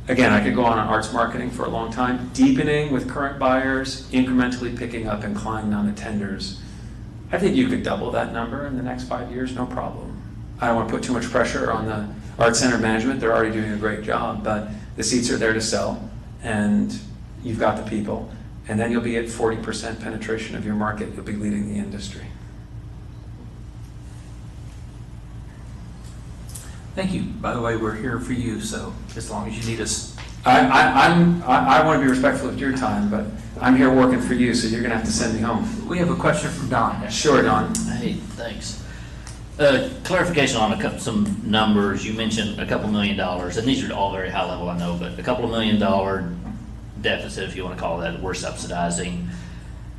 again, I could go on arts marketing for a long time. Deepening with current buyers, incrementally picking up inclined non-attenders. I think you could double that number in the next 5 years, no problem. I don't want to put too much pressure on the Arts Center management. They're already doing a great job, but the seats are there to sell, and you've got the people. And then you'll be at 40% penetration of your market. You'll be leading the industry. Thank you. By the way, we're here for you, so as long as you need us. I want to be respectful of your time, but I'm here working for you, so you're going to have to send me home. We have a question from Don. Sure, Don. Hey, thanks. Clarification on some numbers. You mentioned a couple $1 million, and these are all very high level, I know, but a couple $1 million deficit, if you want to call that, we're subsidizing.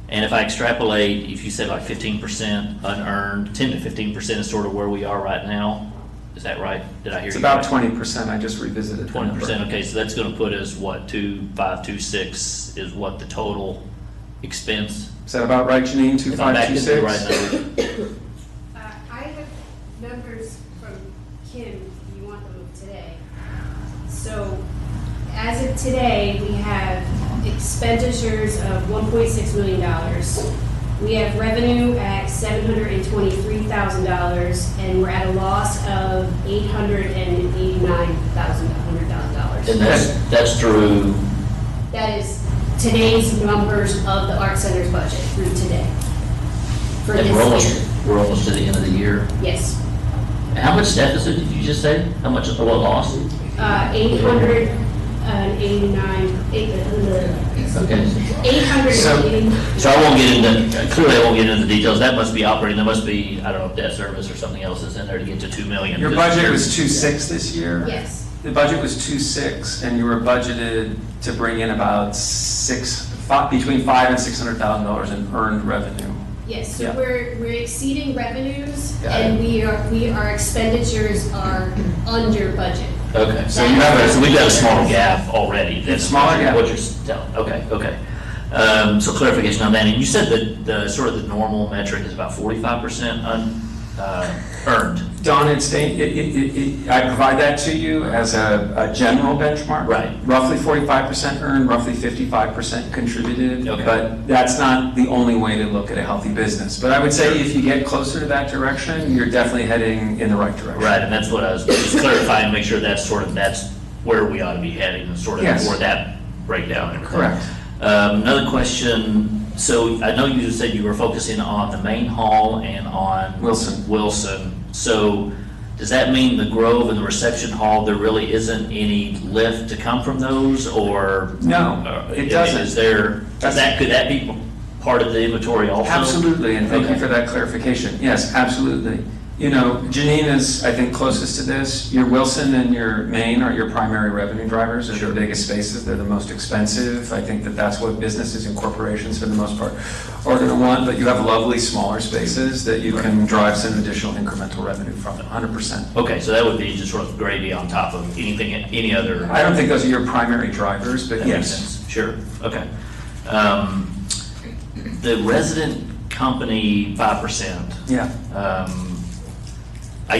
And if I extrapolate, if you said like 15% unearned, 10 to 15% is sort of where we are right now. Is that right? Did I hear you? It's about right? 20%. I just revisited the number. 20%. Okay, so that's going to put us what, 2,526 is what the total expense. Is that about right, Janine? If I'm back into the right 2526? numbers. I have numbers from Kim, you want them of today. So, as of today, we have expenditures of $1.6 million. We have revenue at $723,000, and we're at a loss of $889,100. And that's through, That is today's numbers of the Art Center's budget through today. For and this year. we're almost to the end of the year. Yes. And how much deficit did you just say? How much, what loss? Okay. 880. So I won't get into, clearly I won't get into the details. That must be operating, there must be, I don't know, debt service or something else that's in there to get to 2 million. Your budget was 2.6 this year? Yes. The budget was 2.6, and you were budgeted to bring in about between $500,000 and $600,000 in earned revenue. Yes, so Yeah. we're exceeding revenues Got and our expenditures are under budget. Okay, so you have, so we've got a small gap already. That's Smaller gap. What you're telling, okay, okay. So clarification on that, and you said that the sort of the normal metric is about 45% earned. Don, I provide that to you as a general benchmark. Right. Roughly 45% earned, roughly 55% contributed. Okay. But that's not the only way to look at a healthy business. But I would say if you get closer to that direction, you're definitely heading in the right direction. Right, and that's what I was just clarifying, make sure that's where we ought to be heading, sort of Yes. for that breakdown and everything. Correct. Another question, so I know you just said you were focusing on the main hall and on Wilson. So does that mean the Grove and the reception hall, there really isn't any lift to come from those, or? No, it doesn't. Could that be part of the inventory also? Absolutely, and thank you Okay. for that clarification. Yes, absolutely. You know, Janine is, I think, closest to this. Your Wilson and your Main are your primary revenue drivers. They're the biggest spaces. They're the most expensive. I think that that's what businesses and corporations, for the most part, are going to want. But you have lovely smaller spaces that you can drive some additional incremental revenue from, 100%. Okay, so that would be just sort of gravy on top of anything, any other. I don't think those are your primary drivers, but That makes yes. sense. Sure, okay. The resident company 5%. Yeah.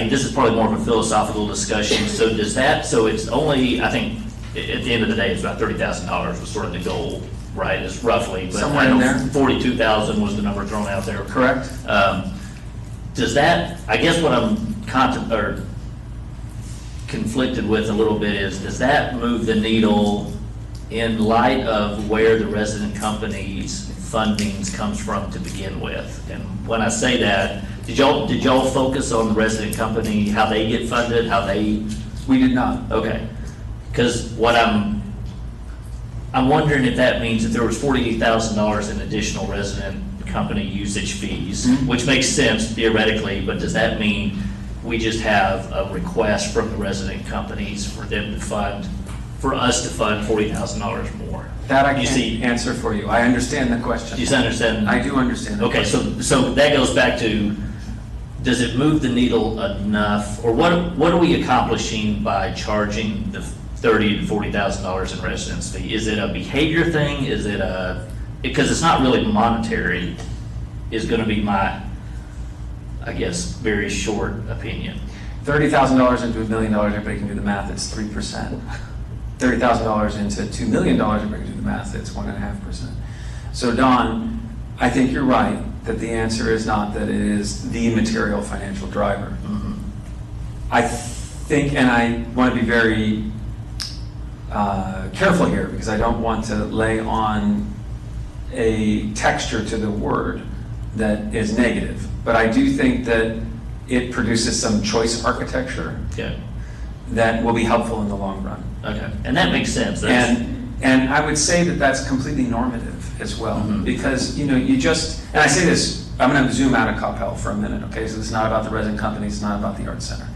This is probably more of a philosophical discussion, so does that, so it's only, I think, at the end of the day, it's about $30,000 was sort of the goal, right, is roughly. But Somewhere I know in there. 42,000 was the number thrown out there. Correct. Does that, I guess what I'm conflicted with a little bit is, does that move the needle in light of where the resident company's fundings comes from to begin with? And when I say that, did y'all focus on the resident company, how they get funded, how they? We did not. Okay, because what I'm wondering if that means that there was $48,000 in additional resident company usage fees, which makes sense theoretically, but does that mean we just have a request from the resident companies for them to fund, for us to fund $40,000 more? That I can't answer for you. I understand the question. Do you understand? I do understand the Okay, question. so that goes back to, does it move the needle enough, or what are we accomplishing by charging the $30,000 to $40,000 in residence fee? Is it a behavior thing? Is it because it's not really monetary, is gonna be my, I guess, very short opinion. $30,000 into $1 million, everybody can do the math, it's 3%. $30,000 into $2 million, everybody can do the math, it's 1.5%. So Don, I think you're right, that the answer is not that it is the material financial driver. I think, and I want to be very careful here, because I don't want to lay on a texture to the word that is negative, but I do think that it produces some choice architecture that will be helpful in the long run. Okay, and that makes sense. And I would say that that's completely normative as well, because, you know, and I say this, I'm going to zoom out of Coppell for a minute, okay? So it's not about the resident company, it's not about the Art Center.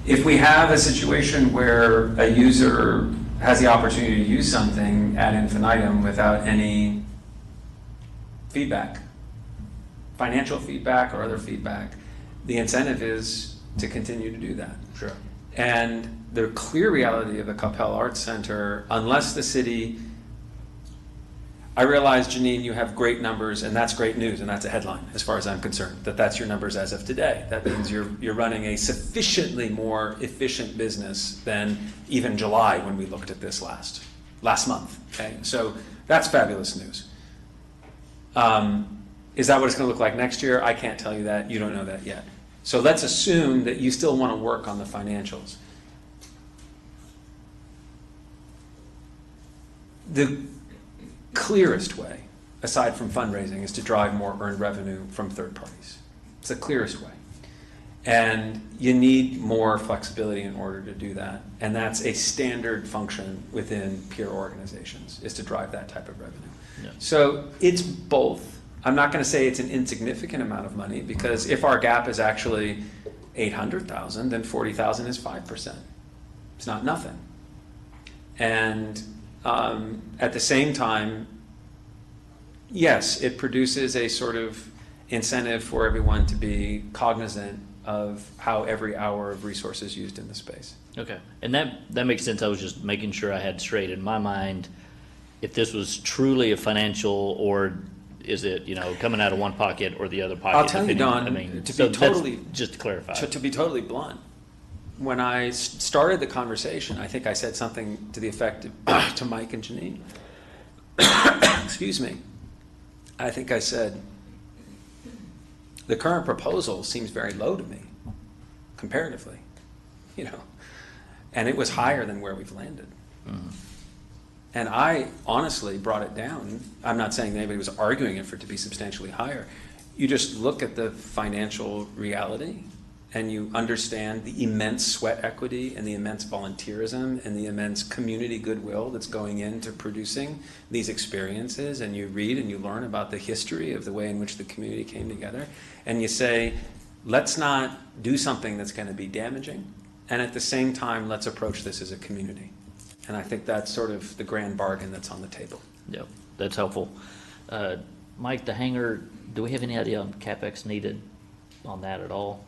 If we have a situation where a user has the opportunity to use something ad infinitum without any feedback, financial feedback or other feedback, the incentive is to continue to do that. Sure. And the clear reality of the Coppell Arts Center, unless the city, I realize, Janine, you have great numbers, and that's great news, and that's a headline, as far as I'm concerned, that's your numbers as of today. That means you're running a sufficiently more efficient business than even July when we looked at this last month, okay? So that's fabulous news. Is that what it's gonna look like next year? I can't tell you that, you don't know that yet. So let's assume that you still wanna work on the financials. The clearest way, aside from fundraising, is to drive more earned revenue from third parties. It's the clearest way. And you need more flexibility in order to do that. And that's a standard function within peer organizations, is to drive that type of revenue. Yeah. So it's both. I'm not going to say it's an insignificant amount of money, because if our gap is actually 800,000, then 40,000 is 5%. It's not nothing. And at the same time, yes, it produces a sort of incentive for everyone to be cognizant of how every hour of resource is used in the space. Okay, and that makes sense. I was just making sure I had straight in my mind if this was truly a financial, or is it, you know, coming out of one pocket or the other pocket? I'll tell you, depending- Don, I mean, to so be that's- totally- just to clarify. To be totally blunt, when I started the conversation, I think I said something to the effect of, to Mike and Janine. Excuse me. I think I said, the current proposal seems very low to me, comparatively, you know, and it was higher than where we've landed. Mm-hmm. And I honestly brought it down. I'm not saying anybody was arguing it for it to be substantially higher. You just look at the financial reality and you understand the immense sweat equity and the immense volunteerism and the immense community goodwill that's going into producing these experiences, and you read and you learn about the history of the way in which the community came together, and you say, let's not do something that's going to be damaging, and at the same time, let's approach this as a community. And I think that's sort of the grand bargain that's on the table. Yep, that's helpful. Mike, the hangar, do we have any idea on CapEx needed on that at all?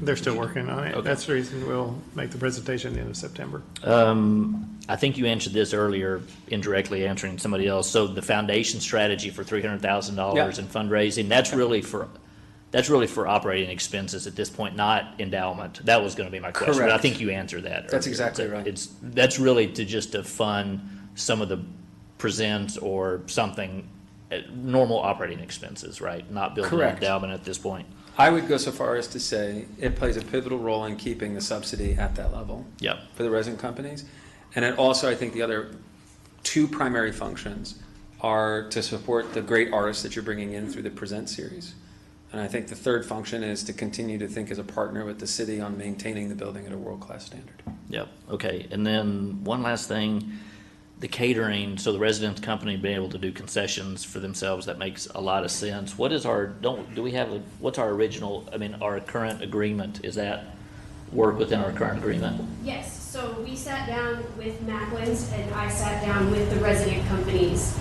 They're still working on it. Okay. That's the reason we'll make the presentation at the end of September. I think you answered this earlier, indirectly answering somebody else. So the foundation strategy for $300,000 Yeah. in fundraising, that's really for operating expenses at this point, not endowment. That was going to be my question, but I Correct. think you answered that. That's earlier. exactly right. That's really to fund some of the presents or something, normal operating expenses, right? Not building an Correct. endowment at this point. I would go so far as to say it plays a pivotal role in keeping the subsidy at that level. Yep. For the resident companies. And it also, I think the other two primary functions are to support the great artists that you're bringing in through the Present series. And I think the third function is to continue to think as a partner with the city on maintaining the building at a world-class standard. Yep, okay. And then one last thing, the catering, so the resident company being able to do concessions for themselves, that makes a lot of sense. What is our, what's our original, our current agreement? Is that work within our current agreement? Yes, so we sat down with Macklin's and I sat down with the resident companies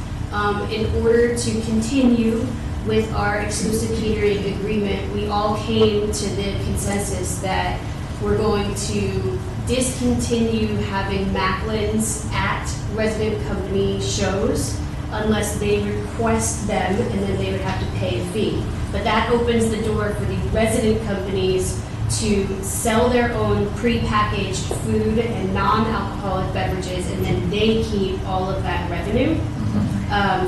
in order to continue with our exclusive catering agreement. We all came to the consensus that we're going to discontinue having Macklin's at resident company shows unless they request them, and then they would have to pay a fee. But that opens the door for the resident companies to sell their own prepackaged food and non-alcoholic beverages, and then they keep all of that revenue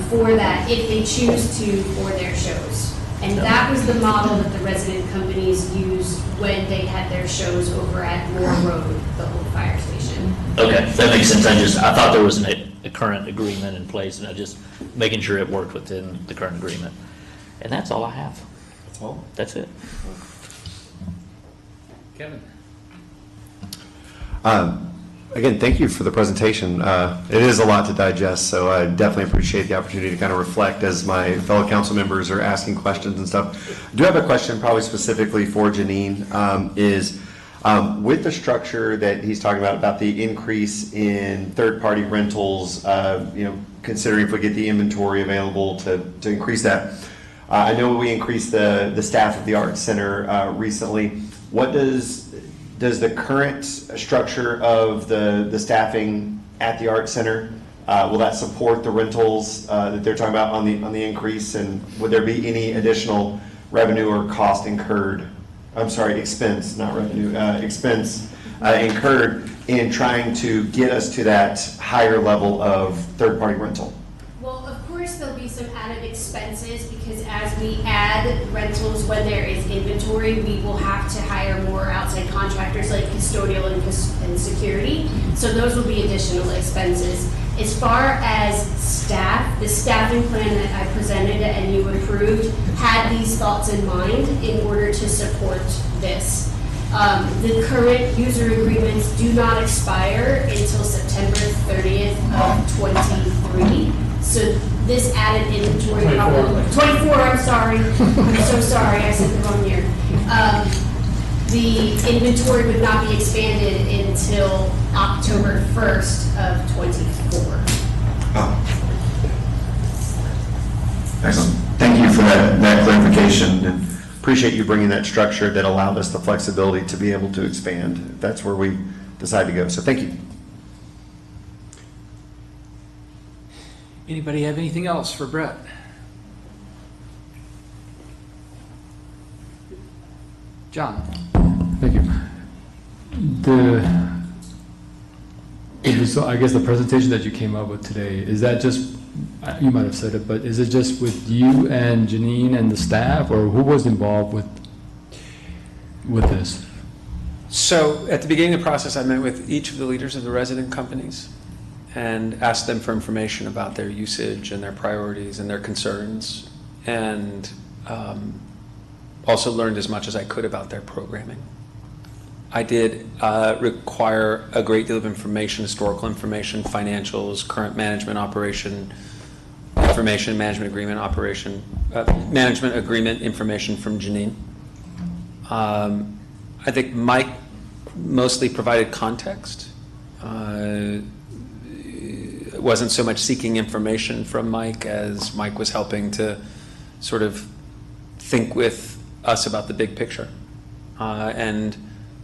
for that if they choose to for their shows. And that was the model that the resident companies used when they had their shows over at Moore Road, the old fire station. Okay, that makes sense. I thought there was a current agreement in place, and I just making sure it worked within the current agreement. And that's all I have. That's all? That's it. Kevin? Again, thank you for the presentation. It is a lot to digest, so I definitely appreciate the opportunity to kind of reflect as my fellow council members are asking questions and stuff. I do have a question probably specifically for Janine, with the structure that he's talking about the increase in third-party rentals, considering if we get the inventory available to increase that. I know we increased the staff at the Arts Center recently. What does the current structure of the staffing at the Arts Center, will that support the rentals that they're talking about on the increase? And would there be any additional revenue or cost incurred? I'm sorry, expense, not revenue, expense incurred in trying to get us to that higher level of third-party rental? Well, of course, there'll be some added expenses because as we add rentals when there is inventory, we will have to hire more outside contractors like custodial and security. So those will be additional expenses. As far as staff, the staffing plan that I presented and you approved had these thoughts in mind in order to support this. The current user agreements do not expire until September 30th of 23. So this added inventory, 24, I'm sorry. I'm so sorry, I said the wrong year. The inventory would not be expanded until October 1st of 24. Excellent. Thank you for that clarification. And appreciate you bringing that structure that allowed us the flexibility to be able to expand if that's where we decide to go. So thank you. Anybody have anything else for Brett? John? Thank you. So I guess the presentation that you came up with today, is that just, you might have said it, but is it just with you and Janine and the staff, or who was involved with this? So at the beginning of the process, I met with each of the leaders of the resident companies and asked them for information about their usage and their priorities and their concerns, and also learned as much as I could about their programming. I did require a great deal of information, historical information, financials, current management operation information, management agreement operation, management agreement information from Janine. I think Mike mostly provided context. It wasn't so much seeking information from Mike as Mike was helping to sort of think with us about the big picture and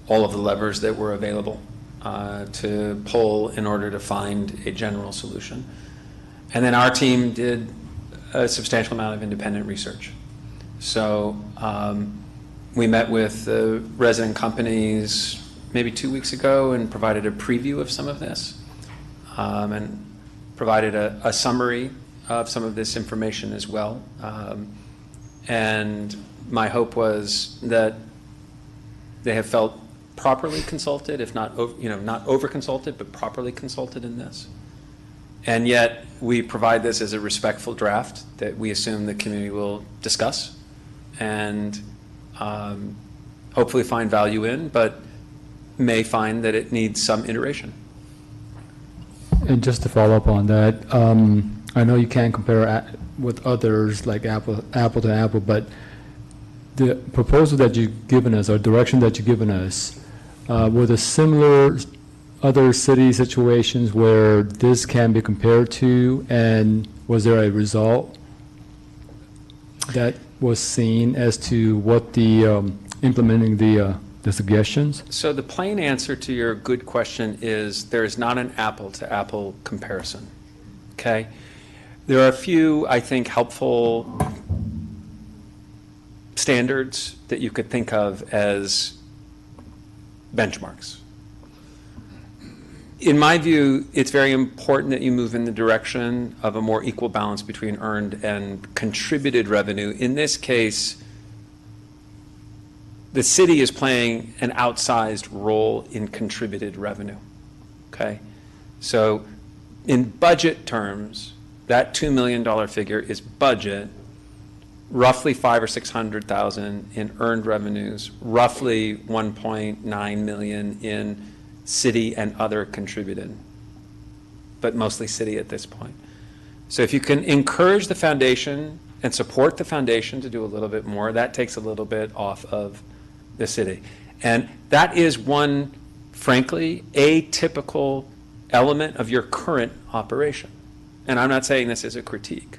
all of the levers that were available to pull in order to find a general solution. And then our team did a substantial amount of independent research. So we met with the resident companies maybe 2 weeks ago and provided a preview of some of this and provided a summary of some of this information as well. And my hope was that they have felt properly consulted, if not, not over-consulted, but properly consulted in this. And yet, we provide this as a respectful draft that we assume the community will discuss and hopefully find value in, but may find that it needs some iteration. And just to follow up on that, I know you can't compare with others like apple to apple, but the proposal that you've given us, or direction that you've given us, were there similar other city situations where this can be compared to, and was there a result that was seen as to what the implementing the suggestions? So the plain answer to your good question is there is not an apple-to-apple comparison, okay? There are a few, I think, helpful standards that you could think of as benchmarks. In my view, it's very important that you move in the direction of a more equal balance between earned and contributed revenue. In this case, the city is playing an outsized role in contributed revenue, okay? So in budget terms, that $2 million figure is budget, roughly $500,000 or $600,000 in earned revenues, roughly $1.9 million in city and other contributed, but mostly city at this point. So if you can encourage the foundation and support the foundation to do a little bit more, that takes a little bit off of the city. And that is one, frankly, atypical element of your current operation. And I'm not saying this as a critique.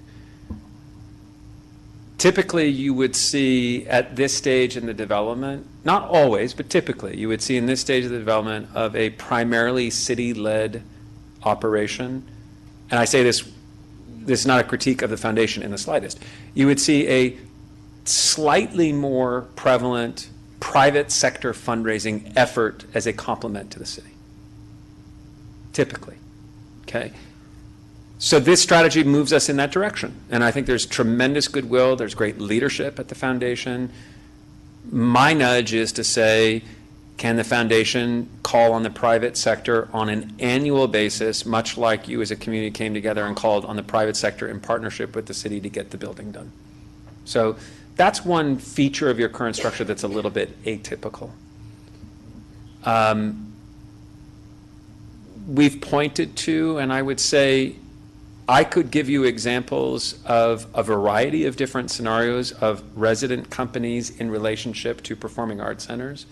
Typically, you would see at this stage in the development, not always, but typically, you would see in this stage of the development of a primarily city-led operation, and I say this is not a critique of the foundation in the slightest, you would see a slightly more prevalent private sector fundraising effort as a complement to the city, typically, okay? So this strategy moves us in that direction. And I think there's tremendous goodwill. There's great leadership at the foundation. My nudge is to say, Can the foundation call on the private sector on an annual basis, much like you as a community came together and called on the private sector in partnership with the city to get the building done? So that's one feature of your current structure that's a little bit atypical. We've pointed to, and I would say, I could give you examples of a variety of different scenarios of resident companies in relationship to performing arts centers.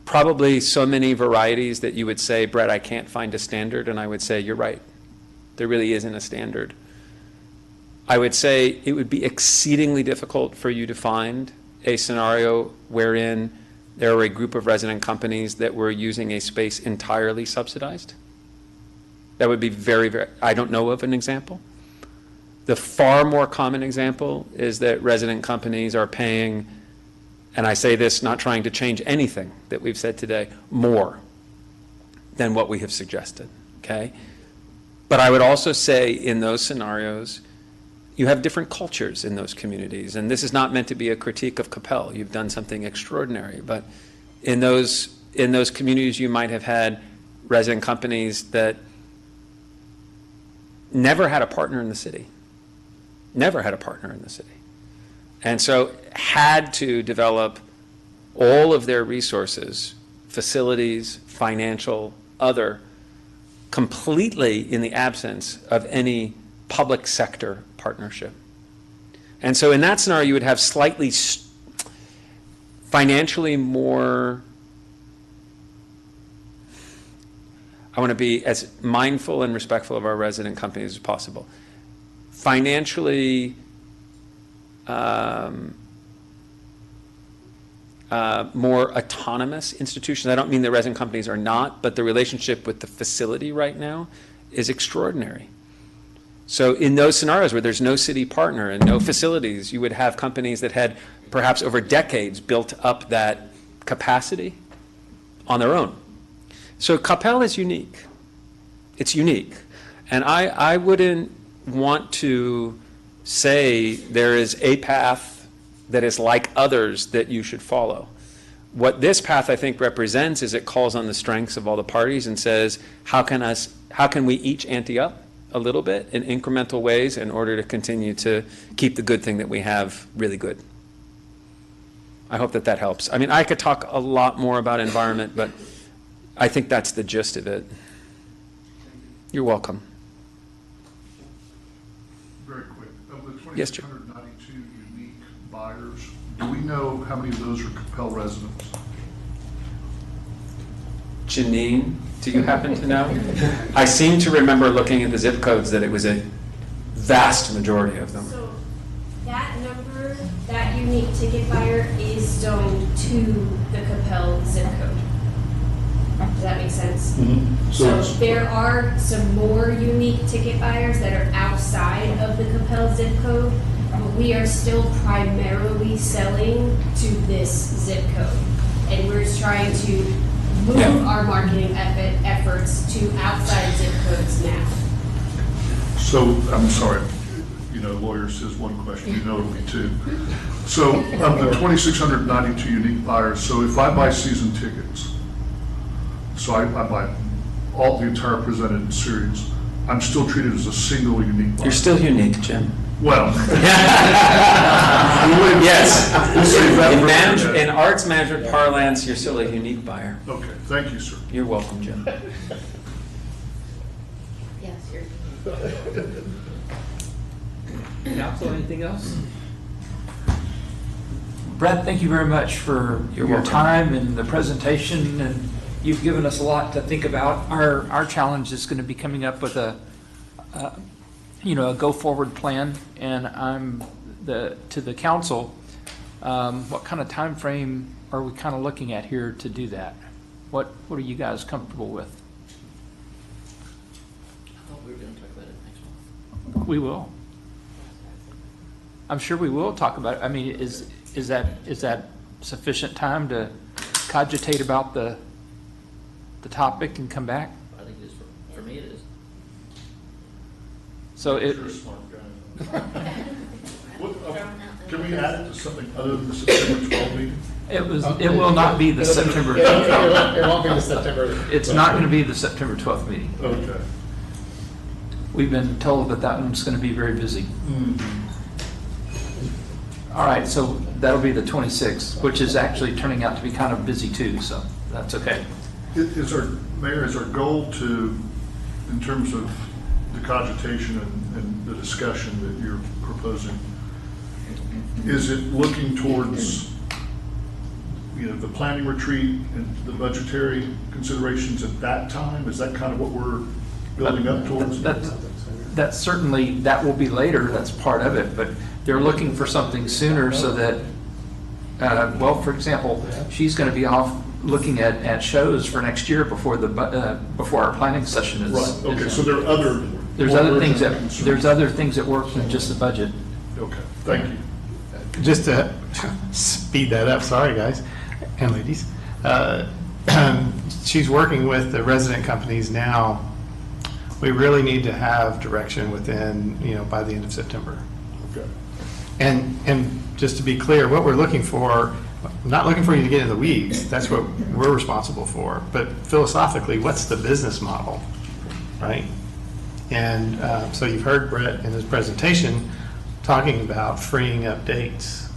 Probably so many varieties that you would say, Brett, I can't find a standard, and I would say, you're right. There really isn't a standard. I would say it would be exceedingly difficult for you to find a scenario wherein there are a group of resident companies that were using a space entirely subsidized. That would be very, very, I don't know of an example. The far more common example is that resident companies are paying, and I say this not trying to change anything that we've said today, more than what we have suggested, okay? But I would also say in those scenarios, you have different cultures in those communities, and this is not meant to be a critique of Coppell. You've done something extraordinary, but in those communities you might have had resident companies that never had a partner in the city, never had a partner in the city, and so had to develop all of their resources, facilities, financial, other, completely in the absence of any public sector partnership. And so in that scenario, you would have slightly financially more, I want to be as mindful and respectful of our resident companies as possible. Financially more autonomous institutions. I don't mean the resident companies are not, but the relationship with the facility right now is extraordinary. So in those scenarios where there's no city partner and no facilities, you would have companies that had perhaps over decades built up that capacity on their own. So Coppell is unique. It's unique. And I wouldn't want to say there is a path that is like others that you should follow. What this path, I think, represents is it calls on the strengths of all the parties and says, how can we each ante up a little bit in incremental ways in order to continue to keep the good thing that we have really good. I hope that helps. I mean, I could talk a lot more about environment, but I think that's the gist of it. You're welcome. Very quick, of the Yes, Jim. 2,692 unique buyers, do we know how many of those are Coppell residents? Janine, do you happen to know? I seem to remember looking at the zip codes that it was a vast majority of them. So that number, that unique ticket buyer is zoned to the Coppell zip code. Does that make sense? Mm-hmm. So there are some more unique ticket buyers that are outside of the Coppell zip code, but we are still primarily selling to this zip code. And we're trying to move our marketing efforts to outside zip codes now. So, I'm sorry, lawyer says one question, it'll be two. So, of the 2,692 unique buyers, so if I buy season tickets, so I buy all the entire presented series, I'm still treated as a single unique buyer. You're still unique, Jim. Well. Yes. We'll save that for In arts management parlance, you're still a unique buyer. Okay, thank you, sir. You're welcome, Jim. Yes, you're. Council, anything else? Brett, thank you very much for your welcome. time and the presentation, and you've given us a lot to think about. Our challenge is going to be coming up with a go-forward plan, and to the council, what kind of time frame are we kind of looking at here to do that? What are you guys comfortable with? I thought we were going to talk about it next month. We will. I'm sure we will talk about it. I mean, is that sufficient time to cogitate about the topic and come back? I think it is, for me it is. So it, Can we add it to something other than the September 12 meeting? It will not be the September. It won't be the September. It's not going to be the September 12th meeting. Okay. We've been told that that one's going to be very busy. All right, so that'll be the 26th, which is actually turning out to be kind of busy too, so that's okay. Mayor, is our goal to, in terms of the cogitation and the discussion that you're proposing, is it looking towards, the planning retreat and the budgetary considerations at that time? Is that kind of what we're building up towards? That's certainly, that will be later, that's part of it, but they're looking for something sooner so that, well, for example, she's going to be off looking at shows for next year before before our planning session is. Right, okay, so there are other. There's other things that work than just the budget. Okay, thank you. Just to speed that up, sorry guys and ladies. She's working with the resident companies now. We really need to have direction within, by the end of September. Okay. And just to be clear, what we're looking for, I'm not looking for you to get in the weeds. That's what we're responsible for. But philosophically, what's the business model, right? And so you've heard Brett in his presentation talking about freeing up dates.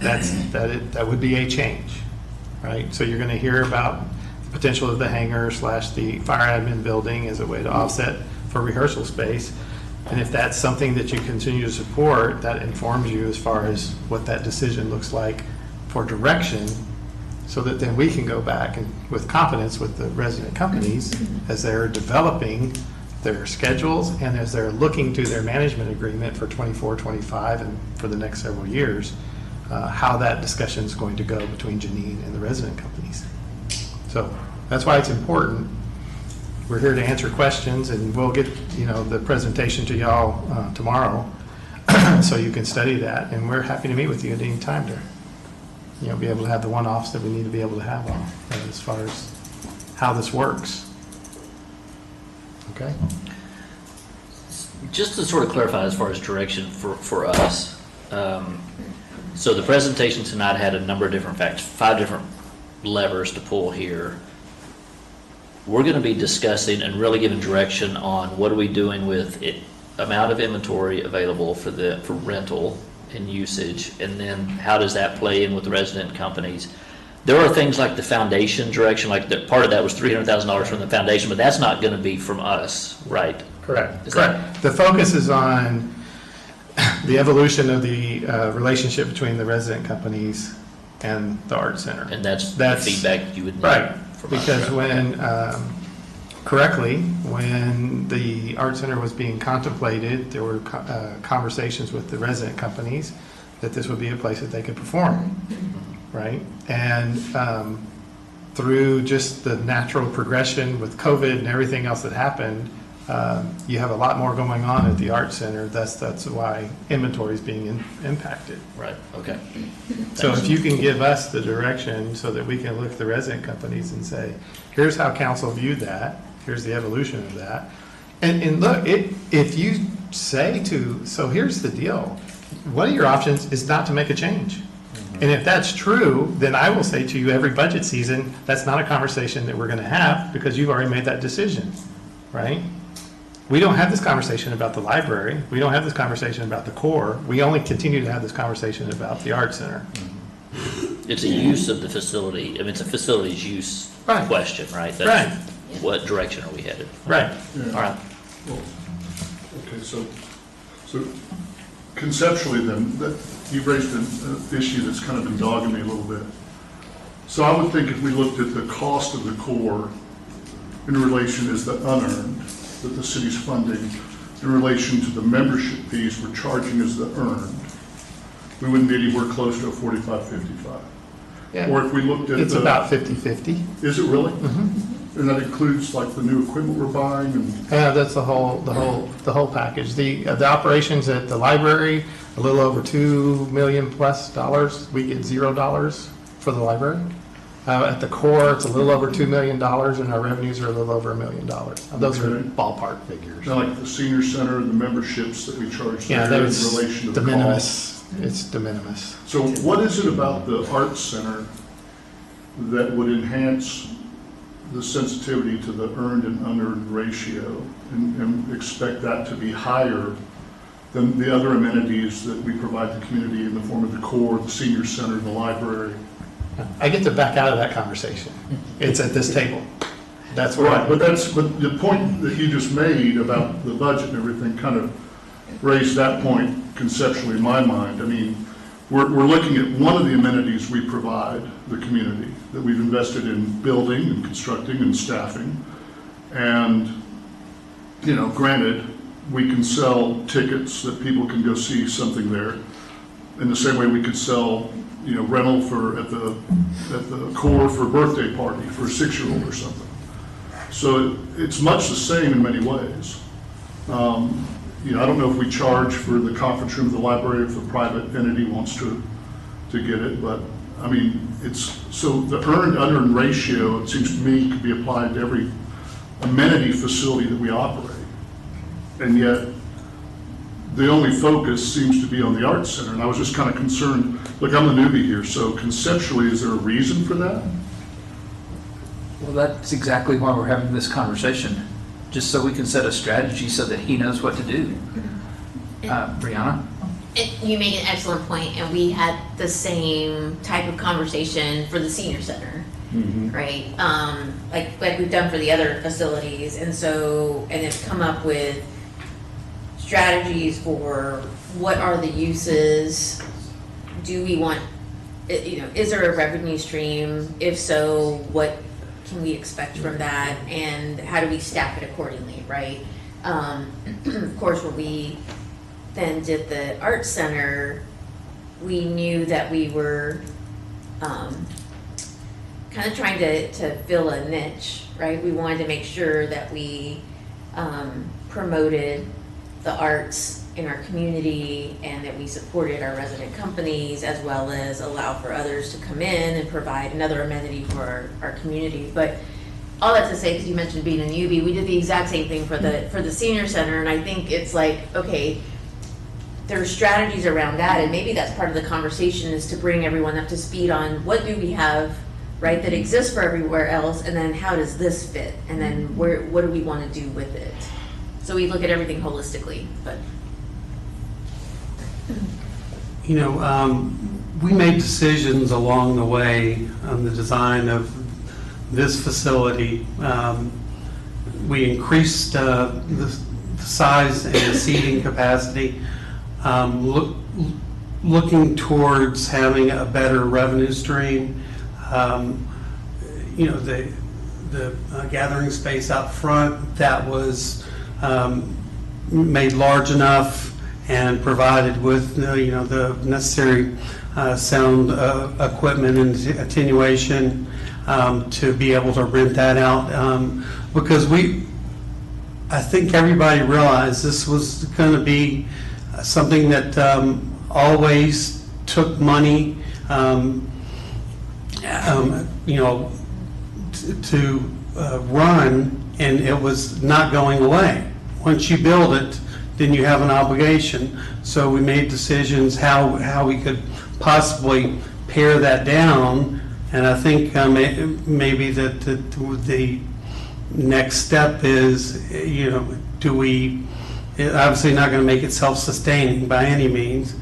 That would be a change, right? So you're going to hear about the potential of the hangar / the fire admin building as a way to offset for rehearsal space. And if that's something that you continue to support, that informs you as far as what that decision looks like for direction, so that then we can go back and with confidence with the resident companies as they're developing their schedules and as they're looking to their management agreement for 24, 25, and for the next several years, how that discussion is going to go between Janine and the resident companies. So that's why it's important. We're here to answer questions, and we'll get the presentation to y'all tomorrow, so you can study that. And we're happy to meet with you at any time to be able to have the one-offs that we need to be able to have on as far as how this works. Okay. Just to sort of clarify as far as direction for us, so the presentation tonight had a number of different facts, 5 different levers to pull here. We're going to be discussing and really giving direction on what are we doing with it, amount of inventory available for rental and usage, and then how does that play in with the resident companies. There are things like the foundation direction, like part of that was $300,000 from the foundation, but that's not going to be from us, right? Correct. Correct. The focus is on the evolution of the relationship between the resident companies and the art center. And that's the feedback you would need. Right. From Because us, right? when the art center was being contemplated, there were conversations with the resident companies that this would be a place that they could perform, right? And through just the natural progression with COVID and everything else that happened, you have a lot more going on at the art center. That's why inventory is being impacted. Right, okay. So if you can give us the direction so that we can look at the resident companies and say, here's how council viewed that, here's the evolution of that. And look, if you say so here's the deal. One of your options is not to make a change. And if that's true, then I will say to you every budget season, that's not a conversation that we're going to have because you've already made that decision, right? We don't have this conversation about the library. We don't have this conversation about the core. We only continue to have this conversation about the art center. It's a use of the facility. I mean, it's a facilities use question, right? That's what direction are we headed? Right. Yeah. All right. Well, okay, so conceptually then, you've raised an issue that's kind of been dogging me a little bit. So I would think if we looked at the cost of the core in relation is the unearned that the city's funding in relation to the membership fees we're charging as the earned, we wouldn't be anywhere close to a 45-55. Yeah. Or if we looked at It's about 50-50. Is it really? Mm-hmm. And that includes like the new equipment we're buying and. Yeah, that's the whole package. The operations at the library, a little over $2 million plus. We get $0 for the library. At the core, it's a little over $2 million, and our revenues are a little over $1 million. Those are ballpark figures. Now, like the senior center and the memberships that we charge Yeah, there in that's relation to de the minimis. cost. It's de minimis. So what is it about the arts center that would enhance the sensitivity to the earned and unearned ratio, and expect that to be higher than the other amenities that we provide the community in the form of the core, the senior center, the library. I get to back out of that conversation. It's at this table. That's where Right, but the point that you just made about the budget and everything kind of raised that point conceptually in my mind. I mean, we're looking at one of the amenities we provide the community that we've invested in building and constructing and staffing. And, you know, granted, we can sell tickets that people can go see something there in the same way we could sell, you know, rental at the core for a birthday party for a 6-year-old or something. So it's much the same in many ways. You know, I don't know if we charge for the conference room of the library if a private entity wants to get it, but I mean, so the earned unearned ratio, it seems to me, could be applied to every amenity facility that we operate. And yet, the only focus seems to be on the Arts Center, and I was just kind of concerned, look, I'm the newbie here, so conceptually, is there a reason for that? Well, that's exactly why we're having this conversation, just so we can set a strategy so that he knows what to do. Brianna? You make an excellent point, and we had the same type of conversation for the senior center, right? Like we've done for the other facilities, and it's come up with strategies for what are the uses, do we want, you know, is there a revenue stream? If so, what can we expect from that, and how do we staff it accordingly, right? Of course, when we then did the Arts Center, we knew that we were kind of trying to fill a niche, right? We wanted to make sure that we promoted the arts in our community and that we supported our resident companies, as well as allow for others to come in and provide another amenity for our community. But all that to say, because you mentioned being a newbie, we did the exact same thing for the senior center, and I think it's like, okay, there are strategies around that, and maybe that's part of the conversation, is to bring everyone up to speed on what do we have, right, that exists for everywhere else, and then how does this fit, and then what do we want to do with it? So we look at everything holistically, but. You know, we made decisions along the way on the design of this facility. We increased the size and the seating capacity, looking towards having a better revenue stream. You know, the gathering space out front that was made large enough and provided with you know, the necessary sound equipment and attenuation to be able to rent that out, because I think everybody realized this was going to be something that always took money, you know, to run, and it was not going away. Once you build it, then you have an obligation. So we made decisions how we could possibly pare that down, and I think maybe that the next step is, you know, obviously not going to make it self-sustaining by any means.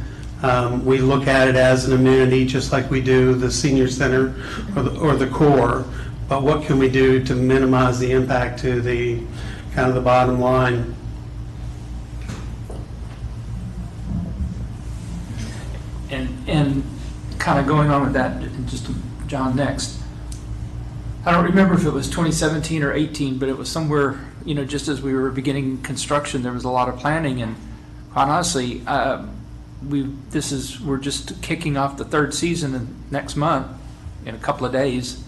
We look at it as an amenity just like we do the senior center or the core, but what can we do to minimize the impact to the kind of the bottom line? And kind of going on with that, just John next. I don't remember if it was 2017 or 18, but it was somewhere, you know, just as we were beginning construction, there was a lot of planning, and quite honestly, we're just kicking off the third season next month in a couple of days,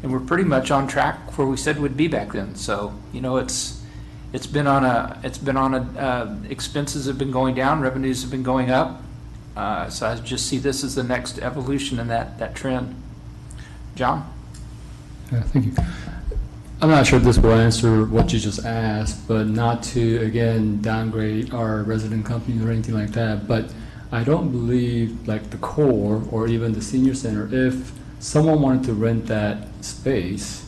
and we're pretty much on track where we said we'd be back then. So, you know, it's been on a expenses have been going down, revenues have been going up. So I just see this as the next evolution in that trend. John? Yeah, thank you. I'm not sure this will answer what you just asked, but not to, again, downgrade our resident companies or anything like that, but I don't believe like the core or even the senior center, if someone wanted to rent that space,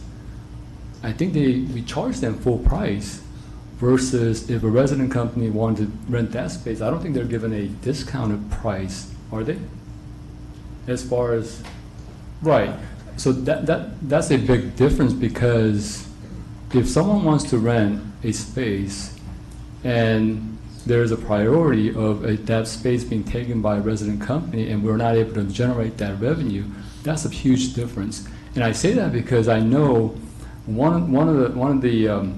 I think we charge them full price versus if a resident company wanted to rent that space, I don't think they're given a discounted price, are they? As far as, right. So that's a big difference, because if someone wants to rent a space and there's a priority of that space being taken by a resident company and we're not able to generate that revenue, that's a huge difference. And I say that because I know one of the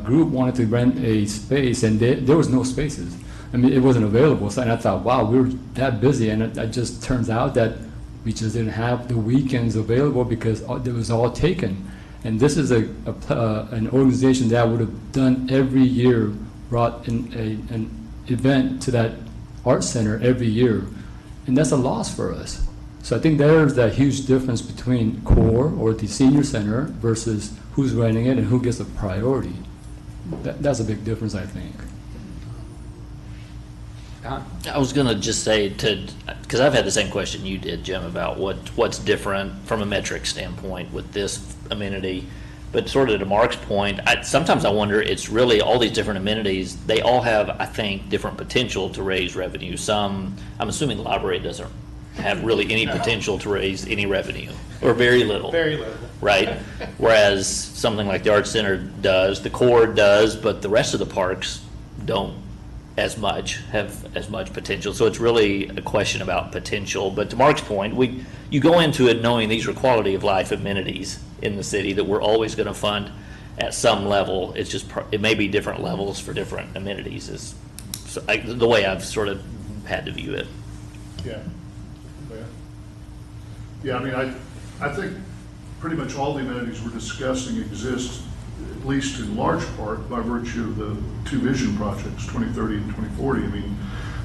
group wanted to rent a space and there was no spaces. I mean, it wasn't available. So, and I thought, wow, we were that busy, and it just turns out that we just didn't have the weekends available because it was all taken. And this is an organization that would have done every year, brought in an event to that art center every year, and that's a loss for us. So I think there's that huge difference between core or the senior center versus who's running it and who gets a priority. That's a big difference, I think. I was gonna just say because I've had the same question you did, Jim, about what's different from a metric standpoint with this amenity. But sort of to Mark's point, sometimes I wonder, it's really all these different amenities, they all have, I think, different potential to raise revenue. Some, I'm assuming the library doesn't have really any potential to raise any revenue, or very little. Very little. Right? Whereas something like the Arts Center does, the core does, but the rest of the parks don't have as much potential. So it's really a question about potential. But to Mark's point, you go into it knowing these are quality of life amenities in the city that we're always going to fund at some level. It's just, it may be different levels for different amenities is the way I've sort of had to view it. Yeah. Yeah, I mean, I think pretty much all the amenities we're discussing exist, at least in large part, by virtue of the two vision projects, 2030 and 2040. I mean,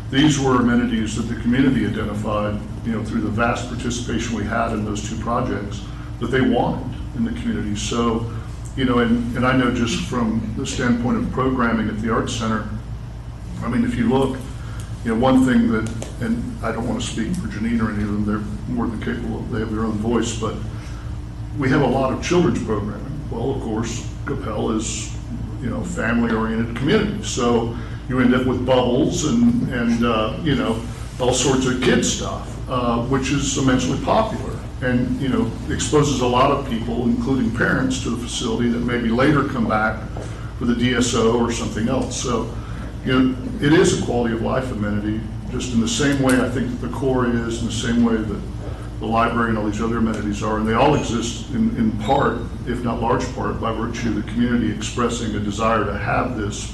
these were amenities that the community identified, through the vast participation we had in those two projects, that they wanted in the community. So, and I know just from the standpoint of programming at the Arts Center, I mean, if you look, one thing that, and I don't want to speak for Janine or any of them, they're more than capable, they have their own voice, but we have a lot of children's programming. Well, of course, Coppell is, family-oriented community. So you end up with bubbles and all sorts of kid stuff, which is immensely popular and, exposes a lot of people, including parents, to the facility that maybe later come back for the DSO or something else. So, it is a quality of life amenity, just in the same way I think that the core is, in the same way that the library and all these other amenities are, and they all exist in part, if not large part, by virtue of the community expressing a desire to have this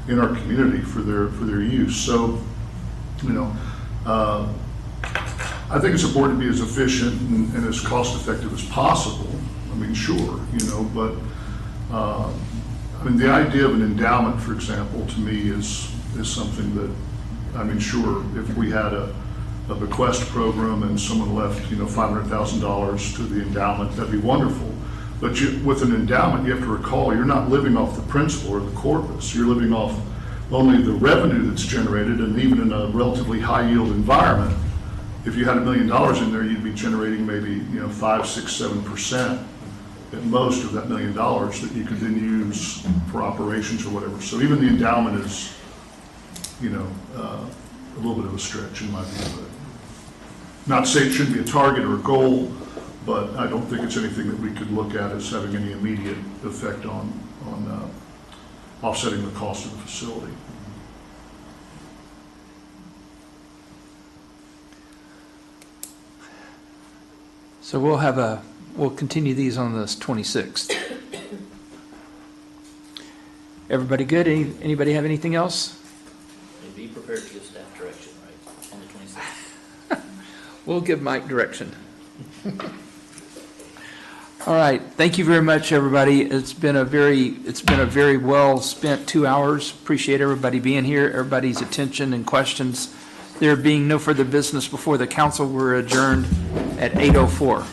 in our community for their use. So, I think it's important to be as efficient and as cost effective as possible. I mean, sure, but I mean, the idea of an endowment, for example, to me is something that, I mean, sure, if we had a bequest program and someone left, $500,000 to the endowment, that'd be wonderful. But with an endowment, you have to recall, you're not living off the principal or the corpus. You're living off only the revenue that's generated, and even in a relatively high yield environment, if you had $1 million in there, you'd be generating maybe 5, 6, 7% at most of that $1 million that you could then use for operations or whatever. So even the endowment is, a little bit of a stretch in my view. But not to say it shouldn't be a target or a goal, but I don't think it's anything that we could look at as having any immediate effect on offsetting the cost of the facility. So we'll continue these on the 26th. Everybody good? Anybody have anything else? And be prepared to give staff direction, right, on the 26th. We'll give Mike direction. All right, thank you very much, everybody. It's been a very well spent 2 hours. Appreciate everybody being here, everybody's attention and questions. There being no further business before the council, we're adjourned at 8:04.